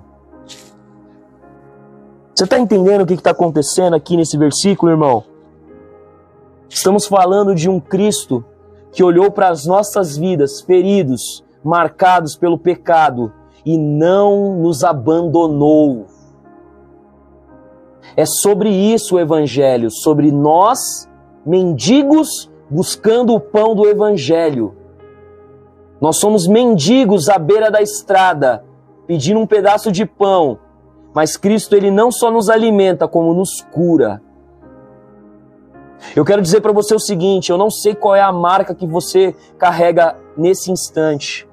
Você está entendendo o que está acontecendo aqui nesse versículo, irmão? Estamos falando de um Cristo que olhou para as nossas vidas, feridos, marcados pelo pecado, e não nos abandonou. É sobre isso o evangelho, sobre nós, mendigos, buscando o pão do evangelho. Nós somos mendigos à beira da estrada, pedindo um pedaço de pão, Mas Cristo, Ele não só nos alimenta, como nos cura. Eu quero dizer para você o seguinte, eu não sei qual é a marca que você carrega nesse instante.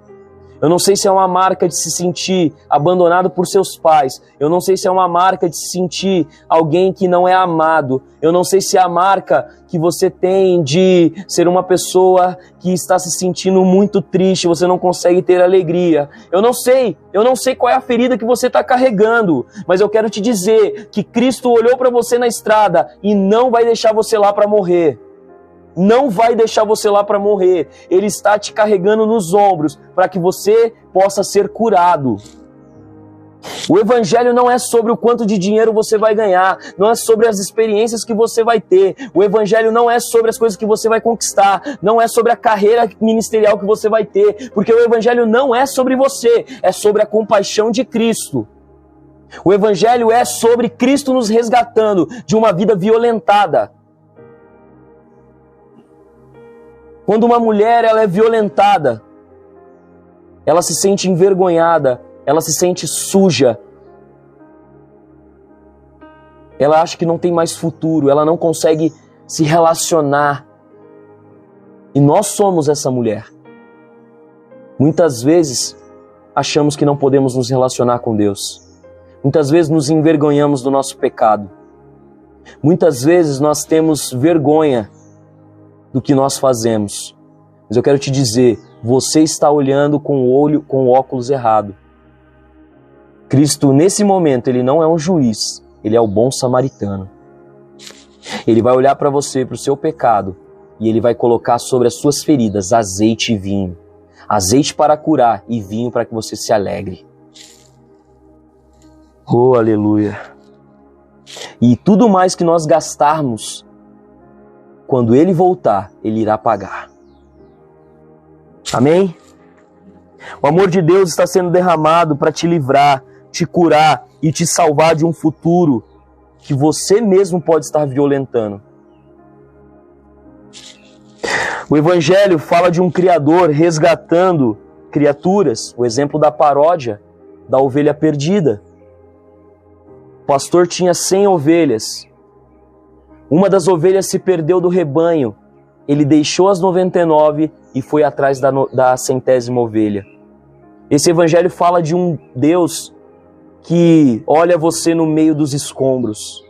Eu não sei se é uma marca de se sentir abandonado por seus pais. Eu não sei se é uma marca de se sentir alguém que não é amado. Eu não sei se é a marca que você tem de ser uma pessoa que está se sentindo muito triste, você não consegue ter alegria. Eu não sei qual é a ferida que você está carregando, mas eu quero te dizer que Cristo olhou para você na estrada e não vai deixar você lá para morrer. Não vai deixar você lá para morrer. Ele está te carregando nos ombros para que você possa ser curado. O evangelho não é sobre o quanto de dinheiro você vai ganhar, não é sobre as experiências que você vai ter. O evangelho não é sobre as coisas que você vai conquistar, não é sobre a carreira ministerial que você vai ter, porque o evangelho não é sobre você, é sobre a compaixão de Cristo. O evangelho é sobre Cristo nos resgatando de uma vida violentada. Quando uma mulher ela é violentada, ela se sente envergonhada, ela se sente suja, ela acha que não tem mais futuro, ela não consegue se relacionar. E nós somos essa mulher. Muitas vezes achamos que não podemos nos relacionar com Deus. Muitas vezes nos envergonhamos do nosso pecado. Muitas vezes nós temos vergonha do que nós fazemos. Mas eu quero te dizer, você está olhando com o óculos errado. Cristo, nesse momento, Ele não é um juiz, Ele é o bom samaritano. Ele vai olhar para você, para o seu pecado, e Ele vai colocar sobre as suas feridas azeite e vinho. Azeite para curar e vinho para que você se alegre. Oh, aleluia! E tudo mais que nós gastarmos, quando Ele voltar, Ele irá pagar. Amém? O amor de Deus está sendo derramado para te livrar, te curar e te salvar de um futuro que você mesmo pode estar violentando. O Evangelho fala de um Criador resgatando criaturas, o exemplo da paródia da ovelha perdida. O pastor tinha 100 ovelhas. Uma das ovelhas se perdeu do rebanho. Ele deixou as 99 e foi atrás da 100ª ovelha. Esse evangelho fala de um Deus que olha você no meio dos escombros,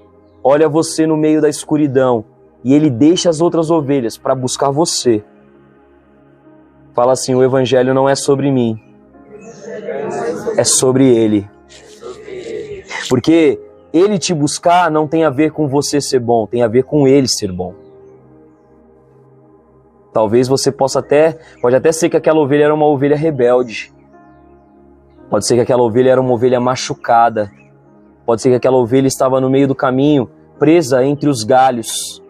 olha você no meio da escuridão, e Ele deixa as outras ovelhas para buscar você. Fala assim, o evangelho não é sobre mim, é sobre Ele. Porque Ele te buscar não tem a ver com você ser bom, tem a ver com Ele ser bom. Talvez você pode até ser que aquela ovelha era uma ovelha rebelde. Pode ser que aquela ovelha era uma ovelha machucada. Pode ser que aquela ovelha estava no meio do caminho, presa entre os galhos.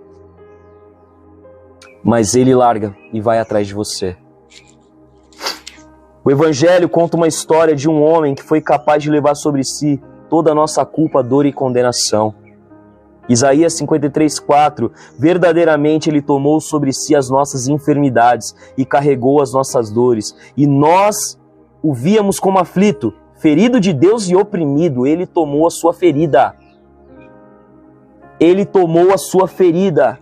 Mas Ele larga e vai atrás de você. O Evangelho conta uma história de um homem que foi capaz de levar sobre si toda a nossa culpa, dor e condenação. Isaías 53:4, verdadeiramente Ele tomou sobre si as nossas enfermidades e carregou as nossas dores. E nós o víamos como aflito, ferido de Deus e oprimido. Ele tomou a sua ferida. Ele tomou a sua ferida.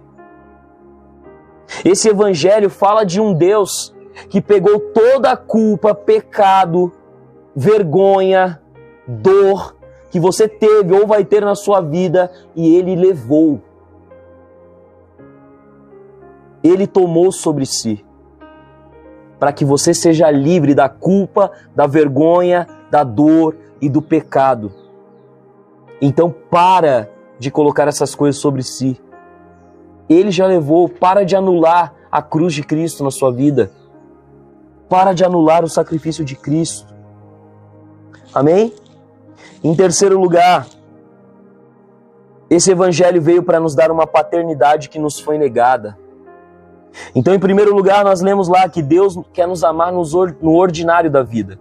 Esse evangelho fala de um Deus que pegou toda a culpa, pecado, vergonha, dor que você teve ou vai ter na sua vida, e Ele levou. Ele tomou sobre si, para que você seja livre da culpa, da vergonha, da dor e do pecado. Então para de colocar essas coisas sobre si. Ele já levou. Para de anular a cruz de Cristo na sua vida. Para de anular o sacrifício de Cristo. Amém? Em terceiro lugar, esse evangelho veio para nos dar uma paternidade que nos foi negada. Então, em primeiro lugar, nós lemos lá que Deus quer nos amar no ordinário da vida,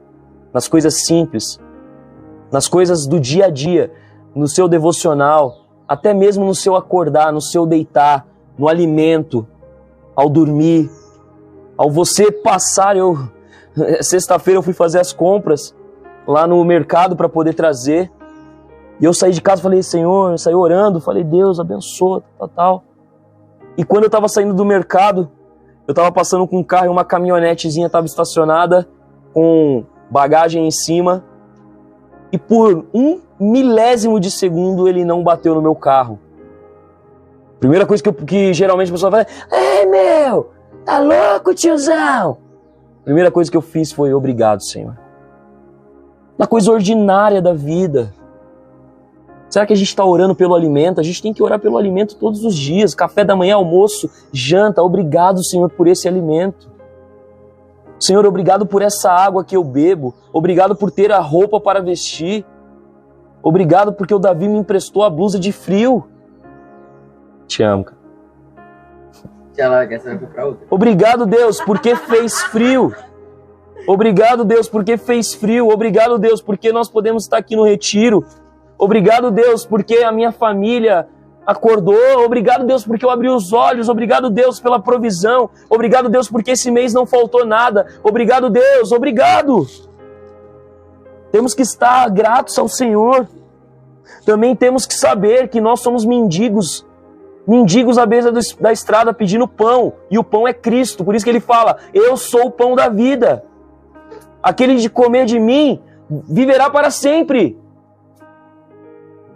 nas coisas simples, nas coisas do dia a dia, no seu devocional, até mesmo no seu acordar, no seu deitar, no alimento, ao dormir, ao você passar. Sexta-feira eu fui fazer as compras lá no mercado para poder trazer. E eu saí de casa, falei, Senhor, eu saí orando, falei, Deus, abençoa, tal. E quando eu estava saindo do mercado, eu estava passando com um carro e uma caminhonetezinha estava estacionada, com bagagem em cima, e por 1 milésimo de segundo ele não bateu no meu carro. Primeira coisa que geralmente a pessoa fala, ei meu, tá louco tiozão? Primeira coisa que eu fiz foi, obrigado Senhor. Na coisa ordinária da vida. Será que a gente está orando pelo alimento? A gente tem que orar pelo alimento todos os dias. Café da manhã, almoço, janta. Obrigado, Senhor, por esse alimento. Senhor, obrigado por essa água que eu bebo. Obrigado por ter a roupa para vestir. Obrigado porque o Davi me emprestou a blusa de frio. Te amo, cara. Obrigado, Deus, porque fez frio. Obrigado, Deus, porque fez frio. Obrigado, Deus, porque nós podemos estar aqui no retiro. Obrigado, Deus, porque a minha família acordou. Obrigado, Deus, porque eu abri os olhos. Obrigado, Deus, pela provisão. Obrigado, Deus, porque esse mês não faltou nada. Obrigado, Deus, obrigado. Temos que estar gratos ao Senhor. Também temos que saber que nós somos mendigos. Mendigos à beira da estrada pedindo pão. E o pão é Cristo. Por isso que ele fala, eu sou o pão da vida. Aquele de comer de mim viverá para sempre.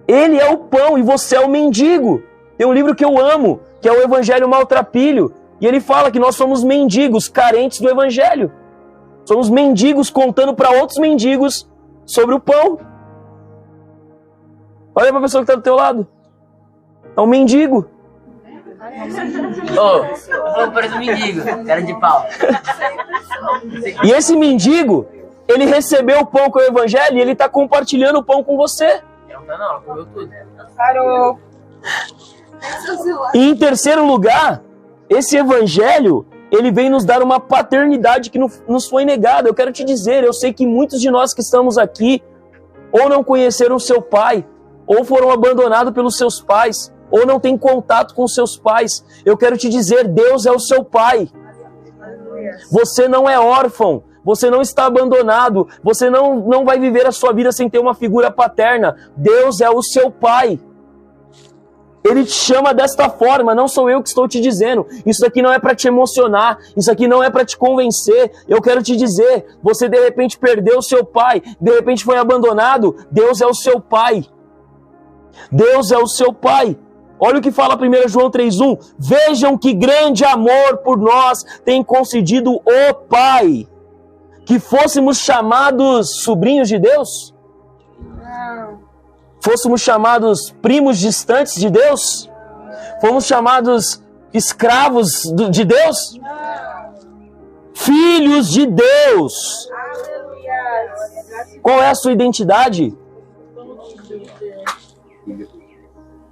Ele é o pão e você é o mendigo. Tem um livro que eu amo, que é o Evangelho Maltrapilho. E ele fala que nós somos mendigos, carentes do Evangelho. Somos mendigos contando para outros mendigos sobre o pão. Olha para a pessoa que está do teu lado. É um mendigo. Ô, parece um mendigo, cara de pau. E esse mendigo, ele recebeu o pão com o Evangelho e ele está compartilhando o pão com você. Não, comeu tudo. Parou. E em terceiro lugar, esse Evangelho, ele vem nos dar uma paternidade que nos foi negada. Eu quero te dizer, eu sei que muitos de nós que estamos aqui, ou não conheceram seu pai, ou foram abandonados pelos seus pais, ou não têm contato com seus pais. Eu quero te dizer, Deus é o seu pai. Você não é órfão. Você não está abandonado. Você não vai viver a sua vida sem ter uma figura paterna. Deus é o seu pai. Ele te chama desta forma, não sou eu que estou te dizendo. Isso aqui não é para te emocionar, isso aqui não é para te convencer. Eu quero te dizer, você de repente perdeu o seu pai, de repente foi abandonado. Deus é o seu pai. Deus é o seu pai. Olha o que fala 1 João 3,1. Vejam que grande amor por nós tem concedido o Pai. Que fôssemos chamados sobrinhos de Deus? Não. Fôssemos chamados primos distantes de Deus? Fomos chamados escravos de Deus? Não. Filhos de Deus. Aleluia. Qual é a sua identidade?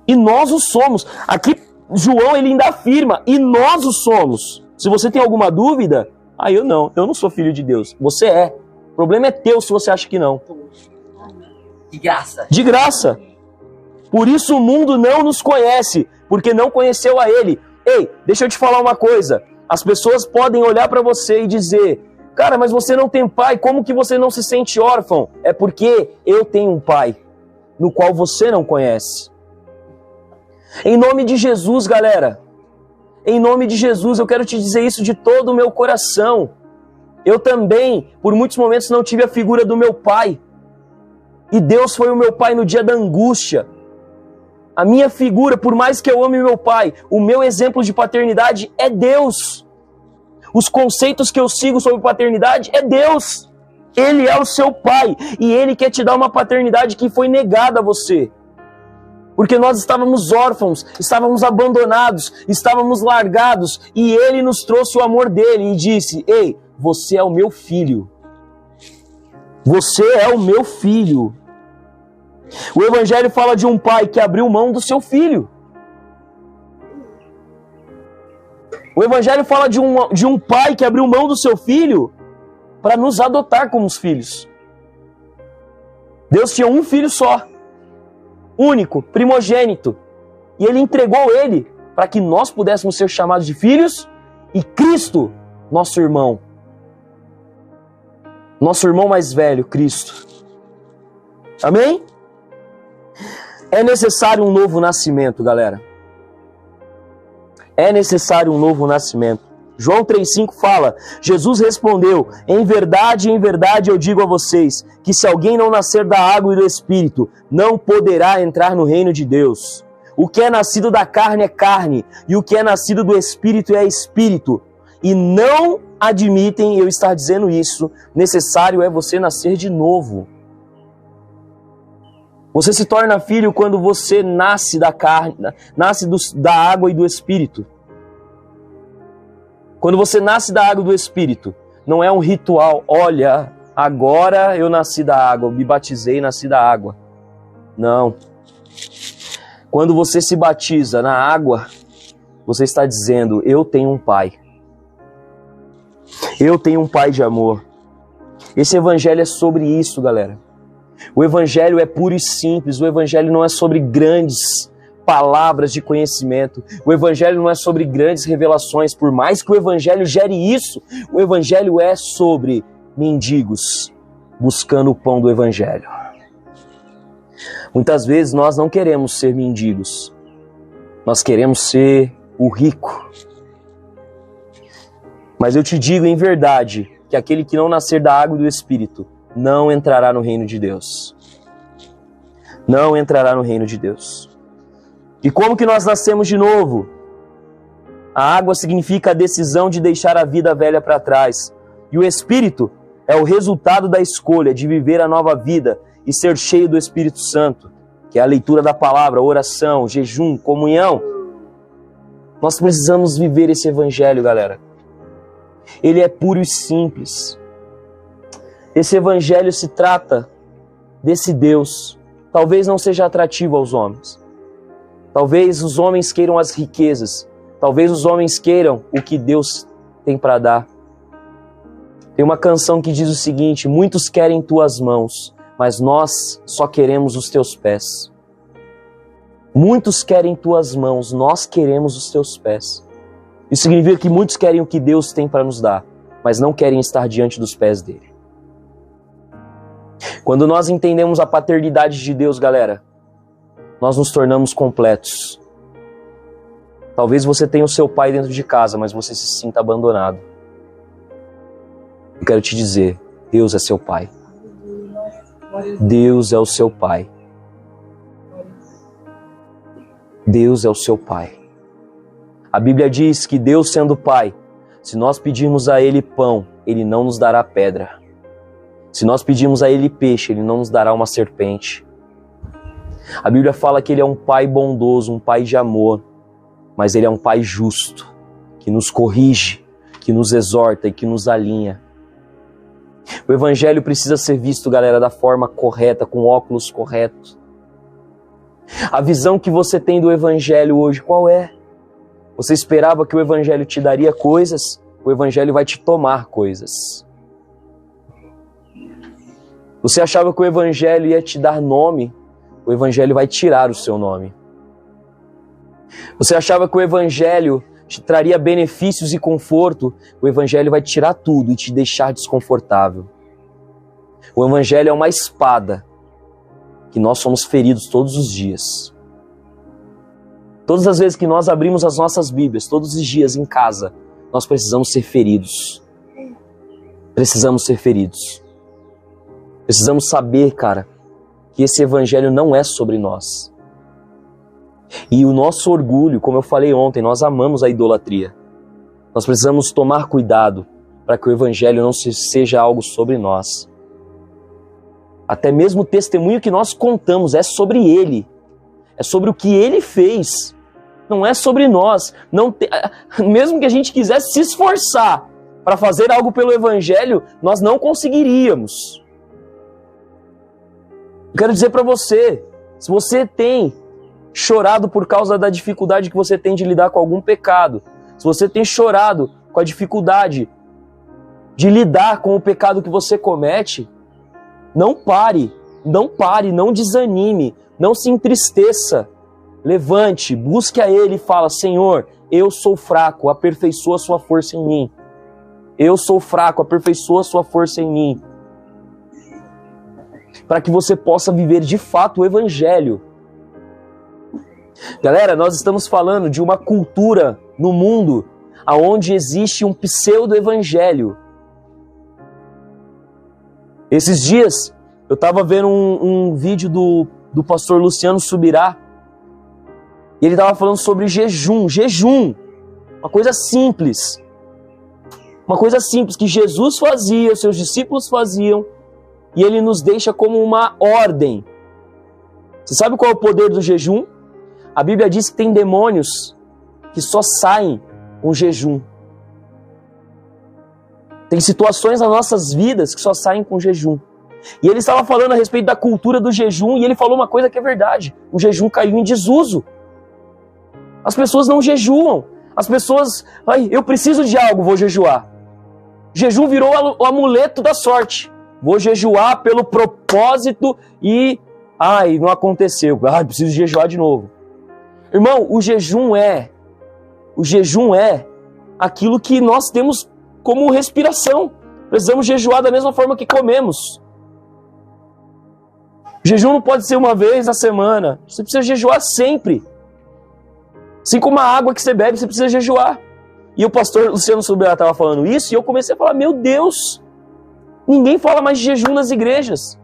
E nós o somos. Aqui João ele ainda afirma, e nós o somos. Se você tem alguma dúvida, eu não sou filho de Deus. Você é. O problema é teu se você acha que não. De graça. De graça. Por isso o mundo não nos conhece, porque não conheceu a Ele. Ei, deixa eu te falar uma coisa. As pessoas podem olhar para você e dizer, cara, mas você não tem pai, como que você não se sente órfão? É porque eu tenho um pai, no qual você não conhece. Em nome de Jesus, galera, em nome de Jesus, eu quero te dizer isso de todo o meu coração. Eu também, por muitos momentos, não tive a figura do meu pai. E Deus foi o meu pai no dia da angústia. A minha figura, por mais que eu ame meu pai, o meu exemplo de paternidade é Deus. Os conceitos que eu sigo sobre paternidade é Deus. Ele é o seu pai e Ele quer te dar uma paternidade que foi negada a você. Porque nós estávamos órfãos, estávamos abandonados, estávamos largados e Ele nos trouxe o amor dEle e disse, ei, você é o meu filho. Você é o meu filho. O Evangelho fala de um pai que abriu mão do seu filho. O Evangelho fala de um pai que abriu mão do seu filho para nos adotar como os filhos. Deus tinha um filho só, único, primogênito, e Ele entregou ele para que nós pudéssemos ser chamados de filhos e Cristo, nosso irmão mais velho, Cristo. Amém? É necessário um novo nascimento, galera. É necessário um novo nascimento. João 3,5 fala, Jesus respondeu, em verdade, eu digo a vocês, que se alguém não nascer da água e do Espírito, não poderá entrar no reino de Deus. O que é nascido da carne é carne, e o que é nascido do Espírito é Espírito. E não admitem eu estar dizendo isso, necessário é você nascer de novo. Você se torna filho quando você nasce da carne, nasce da água e do Espírito. Quando você nasce da água e do Espírito, não é um ritual, olha, agora eu nasci da água, me batizei e nasci da água. Não. Quando você se batiza na água, você está dizendo, eu tenho um pai. Eu tenho um pai de amor. Esse evangelho é sobre isso, galera. O evangelho é puro e simples, o evangelho não é sobre grandes palavras de conhecimento, o evangelho não é sobre grandes revelações, por mais que o evangelho gere isso, o evangelho é sobre mendigos buscando o pão do evangelho. Muitas vezes nós não queremos ser mendigos, nós queremos ser o rico. Mas eu te digo em verdade, que aquele que não nascer da água e do Espírito, não entrará no reino de Deus. Não entrará no reino de Deus. E como que nós nascemos de novo? A água significa a decisão de deixar a vida velha para trás. E o Espírito é o resultado da escolha de viver a nova vida e ser cheio do Espírito Santo, que é a leitura da palavra, oração, jejum, comunhão. Nós precisamos viver esse evangelho, galera. Ele é puro e simples. Esse evangelho se trata desse Deus. Talvez não seja atrativo aos homens. Talvez os homens queiram as riquezas. Talvez os homens queiram o que Deus tem para dar. Tem uma canção que diz o seguinte, muitos querem tuas mãos, mas nós só queremos os teus pés. Muitos querem tuas mãos, nós queremos os teus pés. Isso significa que muitos querem o que Deus tem para nos dar, mas não querem estar diante dos pés dele. Quando nós entendemos a paternidade de Deus, galera, nós nos tornamos completos. Talvez você tenha o seu pai dentro de casa, mas você se sinta abandonado. Eu quero te dizer, Deus é seu pai. Deus é o seu pai. Deus é o seu pai. A Bíblia diz que Deus sendo pai, se nós pedirmos a Ele pão, Ele não nos dará pedra. Se nós pedirmos a Ele peixe, Ele não nos dará uma serpente. A Bíblia fala que Ele é um pai bondoso, um pai de amor, mas Ele é um pai justo, que nos corrige, que nos exorta e que nos alinha. O Evangelho precisa ser visto, galera, da forma correta, com óculos corretos. A visão que você tem do Evangelho hoje, qual é? Você esperava que o Evangelho te daria coisas? O Evangelho vai te tomar coisas. Você achava que o Evangelho ia te dar nome? O Evangelho vai tirar o seu nome. Você achava que o Evangelho te traria benefícios e conforto? O Evangelho vai tirar tudo e te deixar desconfortável. O Evangelho é uma espada que nós somos feridos todos os dias. Todas as vezes que nós abrimos as nossas Bíblias, todos os dias em casa, nós precisamos ser feridos. Precisamos ser feridos. Precisamos saber, cara, que esse Evangelho não é sobre nós. E o nosso orgulho, como eu falei ontem, nós amamos a idolatria. Nós precisamos tomar cuidado para que o Evangelho não seja algo sobre nós. Até mesmo o testemunho que nós contamos é sobre Ele. É sobre o que Ele fez. Não é sobre nós. Mesmo que a gente quisesse se esforçar para fazer algo pelo Evangelho, nós não conseguiríamos. Eu quero dizer para você, se você tem chorado por causa da dificuldade que você tem de lidar com algum pecado, se você tem chorado com a dificuldade de lidar com o pecado que você comete, não pare, não desanime, não se entristeça. Levante, busque a Ele e fala, Senhor, eu sou fraco, aperfeiçoa a sua força em mim. Eu sou fraco, aperfeiçoa a sua força em mim. Para que você possa viver de fato o Evangelho. Galera, nós estamos falando de uma cultura no mundo onde existe um pseudo-evangelho. Esses dias, eu estava vendo um vídeo do pastor Luciano Subirá, e ele estava falando sobre jejum. Jejum, uma coisa simples. Uma coisa simples que Jesus fazia, os seus discípulos faziam, e ele nos deixa como uma ordem. Você sabe qual é o poder do jejum? A Bíblia diz que tem demônios que só saem com jejum. Tem situações nas nossas vidas que só saem com jejum. E ele estava falando a respeito da cultura do jejum, e ele falou uma coisa que é verdade. O jejum caiu em desuso. As pessoas não jejuam. As pessoas, eu preciso de algo, vou jejuar. Jejum virou o amuleto da sorte. Vou jejuar pelo propósito e... não aconteceu. Preciso jejuar de novo. Irmão, o jejum é aquilo que nós temos como respiração. Precisamos jejuar da mesma forma que comemos. O jejum não pode ser uma vez na semana. Você precisa jejuar sempre. Assim como a água que você bebe, você precisa jejuar. E o pastor Luciano Subirá estava falando isso, e eu comecei a falar, meu Deus, ninguém fala mais de jejum nas igrejas.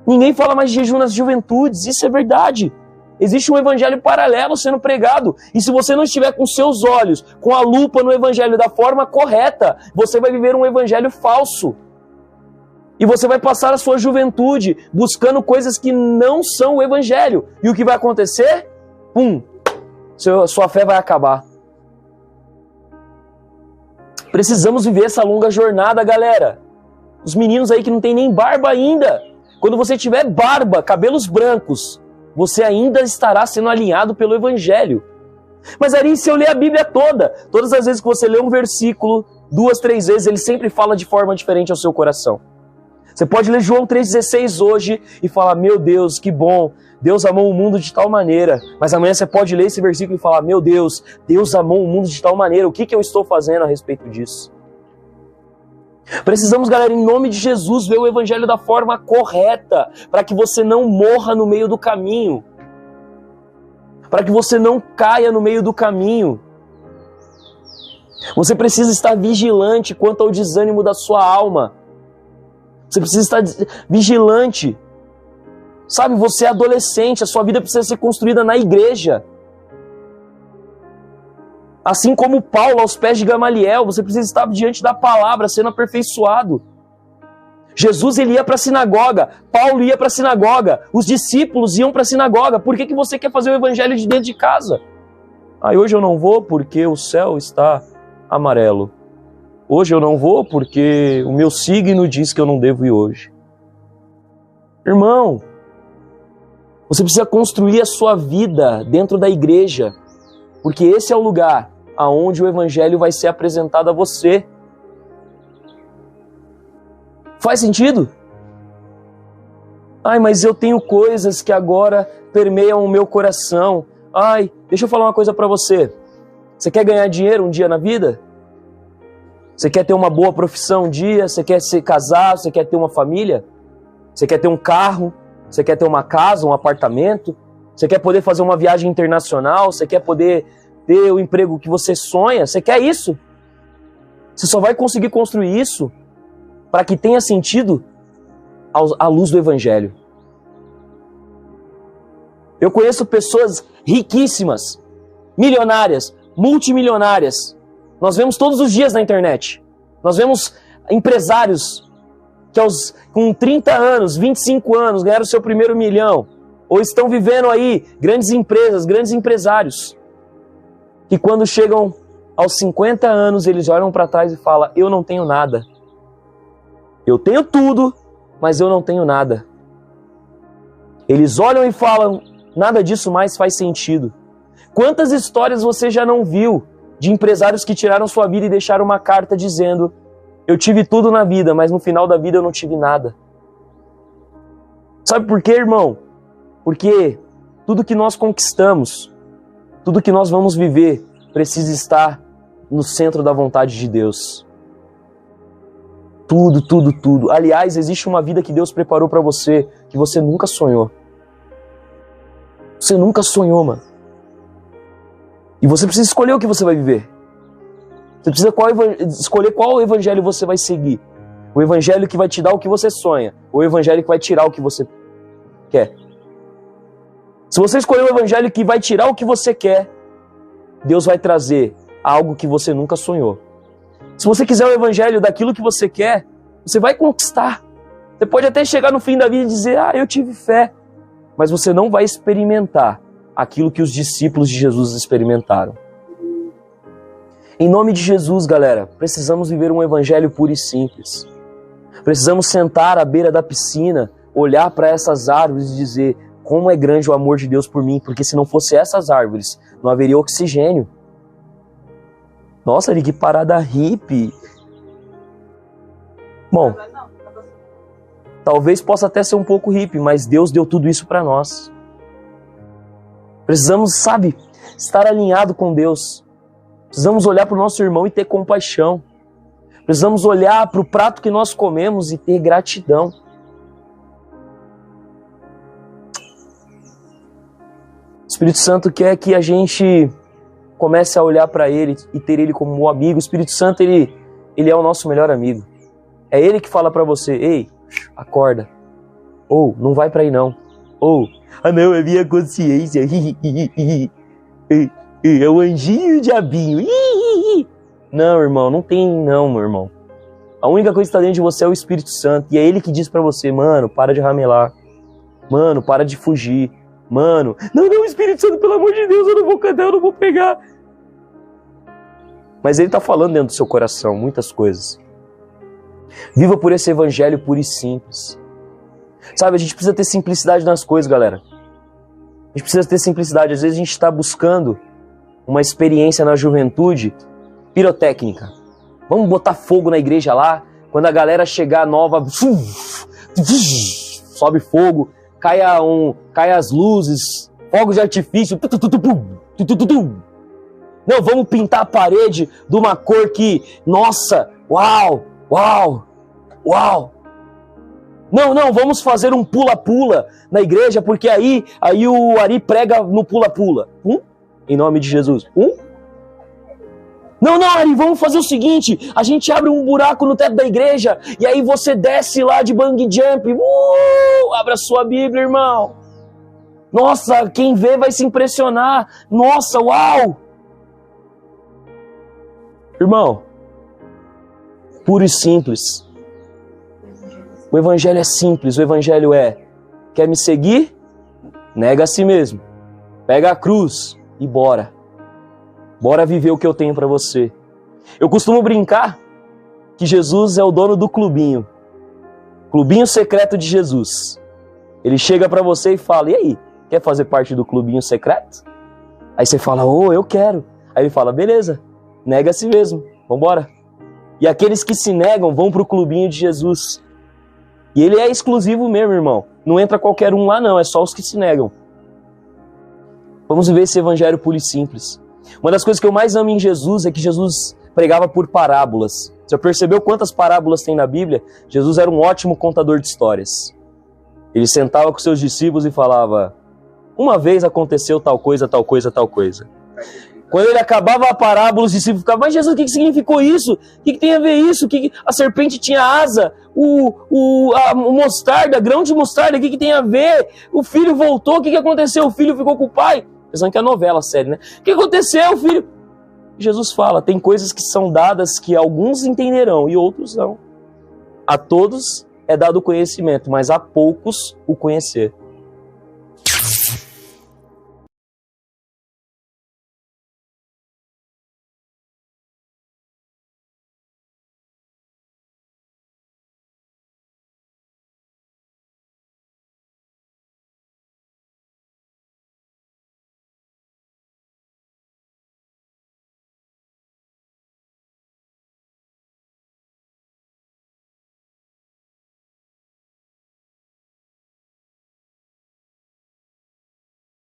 Ninguém fala mais de jejum nas juventudes. Isso é verdade. Existe um evangelho paralelo sendo pregado. E se você não estiver com seus olhos, com a lupa no evangelho da forma correta, você vai viver um evangelho falso. E você vai passar a sua juventude buscando coisas que não são o evangelho. E o que vai acontecer? Sua fé vai acabar. Precisamos viver essa longa jornada, galera. Os meninos aí que não tem nem barba ainda. Quando você tiver barba, cabelos brancos, você ainda estará sendo alinhado pelo evangelho. Mas Ari, se eu ler a Bíblia toda, todas as vezes que você lê um versículo, 2, 3 vezes, ele sempre fala de forma diferente ao seu coração. Você pode ler João 3,16 hoje e falar, meu Deus, que bom, Deus amou o mundo de tal maneira. Mas amanhã você pode ler esse versículo e falar, meu Deus, Deus amou o mundo de tal maneira. O que eu estou fazendo a respeito disso? Precisamos, galera, em nome de Jesus, ver o evangelho da forma correta, para que você não morra no meio do caminho, para que você não caia no meio do caminho. Você precisa estar vigilante quanto ao desânimo da sua alma. Você precisa estar vigilante. Sabe, você é adolescente, a sua vida precisa ser construída na igreja. Assim como Paulo aos pés de Gamaliel, você precisa estar diante da palavra, sendo aperfeiçoado. Jesus, ele ia para a sinagoga, Paulo ia para a sinagoga, os discípulos iam para a sinagoga. Por que você quer fazer o evangelho de dentro de casa? Hoje eu não vou porque o céu está amarelo. Hoje eu não vou porque o meu signo diz que eu não devo ir hoje. Irmão, você precisa construir a sua vida dentro da igreja, porque esse é o lugar aonde o evangelho vai ser apresentado a você. Faz sentido? Mas eu tenho coisas que agora permeiam o meu coração. Deixa eu falar uma coisa para você. Você quer ganhar dinheiro um dia na vida? Você quer ter uma boa profissão um dia? Você quer ser casado? Você quer ter uma família? Você quer ter um carro? Você quer ter uma casa, um apartamento? Você quer poder fazer uma viagem internacional? Você quer poder ter o emprego que você sonha? Você quer isso? Você só vai conseguir construir isso para que tenha sentido à luz do evangelho. Eu conheço pessoas riquíssimas, milionárias, multimilionárias. Nós vemos todos os dias na internet. Nós vemos empresários que com 30 anos, 25 anos, ganharam o seu primeiro $1 milhão. Ou estão vivendo aí grandes empresas, grandes empresários. Que quando chegam aos 50 anos, eles olham para trás e falam, eu não tenho nada. Eu tenho tudo, mas eu não tenho nada. Eles olham e falam, nada disso mais faz sentido. Quantas histórias você já não viu de empresários que tiraram sua vida e deixaram uma carta dizendo, eu tive tudo na vida, mas no final da vida eu não tive nada. Sabe por quê, irmão? Porque tudo que nós conquistamos, tudo que nós vamos viver, precisa estar no centro da vontade de Deus. Tudo, tudo, tudo. Aliás, existe uma vida que Deus preparou para você, que você nunca sonhou. Você nunca sonhou, mano. E você precisa escolher o que você vai viver. Você precisa escolher qual evangelho você vai seguir. O evangelho que vai te dar o que você sonha, ou o evangelho que vai tirar o que você quer. Se você escolher o evangelho que vai tirar o que você quer, Deus vai trazer algo que você nunca sonhou. Se você quiser o evangelho daquilo que você quer, você vai conquistar. Você pode até chegar no fim da vida e dizer, eu tive fé. Mas você não vai experimentar aquilo que os discípulos de Jesus experimentaram. Em nome de Jesus, galera, precisamos viver um evangelho puro e simples. Precisamos sentar à beira da piscina, olhar para essas árvores e dizer como é grande o amor de Deus por mim, porque se não fosse essas árvores, não haveria oxigênio. Nossa, que parada hippie. Bom, talvez possa até ser um pouco hippie, mas Deus deu tudo isso para nós. Precisamos, estar alinhado com Deus. Precisamos olhar para o nosso irmão e ter compaixão. Precisamos olhar para o prato que nós comemos e ter gratidão. O Espírito Santo quer que a gente comece a olhar para Ele e ter Ele como um amigo. O Espírito Santo, ele é o nosso melhor amigo. É Ele que fala para você, ei, acorda. Ou, não vai para aí não. Ou, não, é minha consciência. É o anjinho e o diabinho. Não, irmão, não tem não, meu irmão. A única coisa que está dentro de você é o Espírito Santo. E é Ele que diz para você, mano, para de ramelar. Mano, para de fugir. Mano, não, Espírito Santo, pelo amor de Deus, eu não vou cantar, eu não vou pegar. Mas Ele está falando dentro do seu coração muitas coisas. Viva por esse evangelho puro e simples. A gente precisa ter simplicidade nas coisas, galera. A gente precisa ter simplicidade. Às vezes a gente está buscando uma experiência na juventude pirotécnica. Vamos botar fogo na igreja lá, quando a galera chegar nova, sobe fogo, cai as luzes, fogos de artifício. Não, vamos pintar a parede de uma cor que, nossa, uau. Não, vamos fazer um pula-pula na igreja, porque aí o Ari prega no pula-pula. Em nome de Jesus. Não, Ari, vamos fazer o seguinte, a gente abre um buraco no teto da igreja, e aí você desce lá de bungee jump. Abra a sua Bíblia, irmão. Nossa, quem vê vai se impressionar. Nossa, uau. Irmão, puro e simples. O evangelho é simples, o evangelho quer me seguir? Nega a si mesmo. Pega a cruz e bora. Bora viver o que eu tenho para você. Eu costumo brincar que Jesus é o dono do clubinho. Clubinho secreto de Jesus. Ele chega para você e fala, e aí, quer fazer parte do clubinho secreto? Aí você fala, eu quero. Aí ele fala, beleza, nega a si mesmo, vambora. E aqueles que se negam vão pro clubinho de Jesus. E ele é exclusivo mesmo, irmão. Não entra qualquer um lá não, é só os que se negam. Vamos viver esse evangelho puro e simples. Uma das coisas que eu mais amo em Jesus é que Jesus pregava por parábolas. Você já percebeu quantas parábolas tem na Bíblia? Jesus era um ótimo contador de histórias. Ele sentava com seus discípulos e falava, uma vez aconteceu tal coisa, tal coisa, tal coisa. Quando ele acabava a parábola, os discípulos ficavam, mas Jesus, o que significou isso? O que tem a ver isso? A serpente tinha asa, a mostarda, grão de mostarda, o que tem a ver? O filho voltou, o que aconteceu? O filho ficou com o pai? Pensando que é novela, série, né? O que aconteceu, filho? Jesus fala, tem coisas que são dadas que alguns entenderão e outros não. A todos é dado o conhecimento, mas a poucos o conhecer.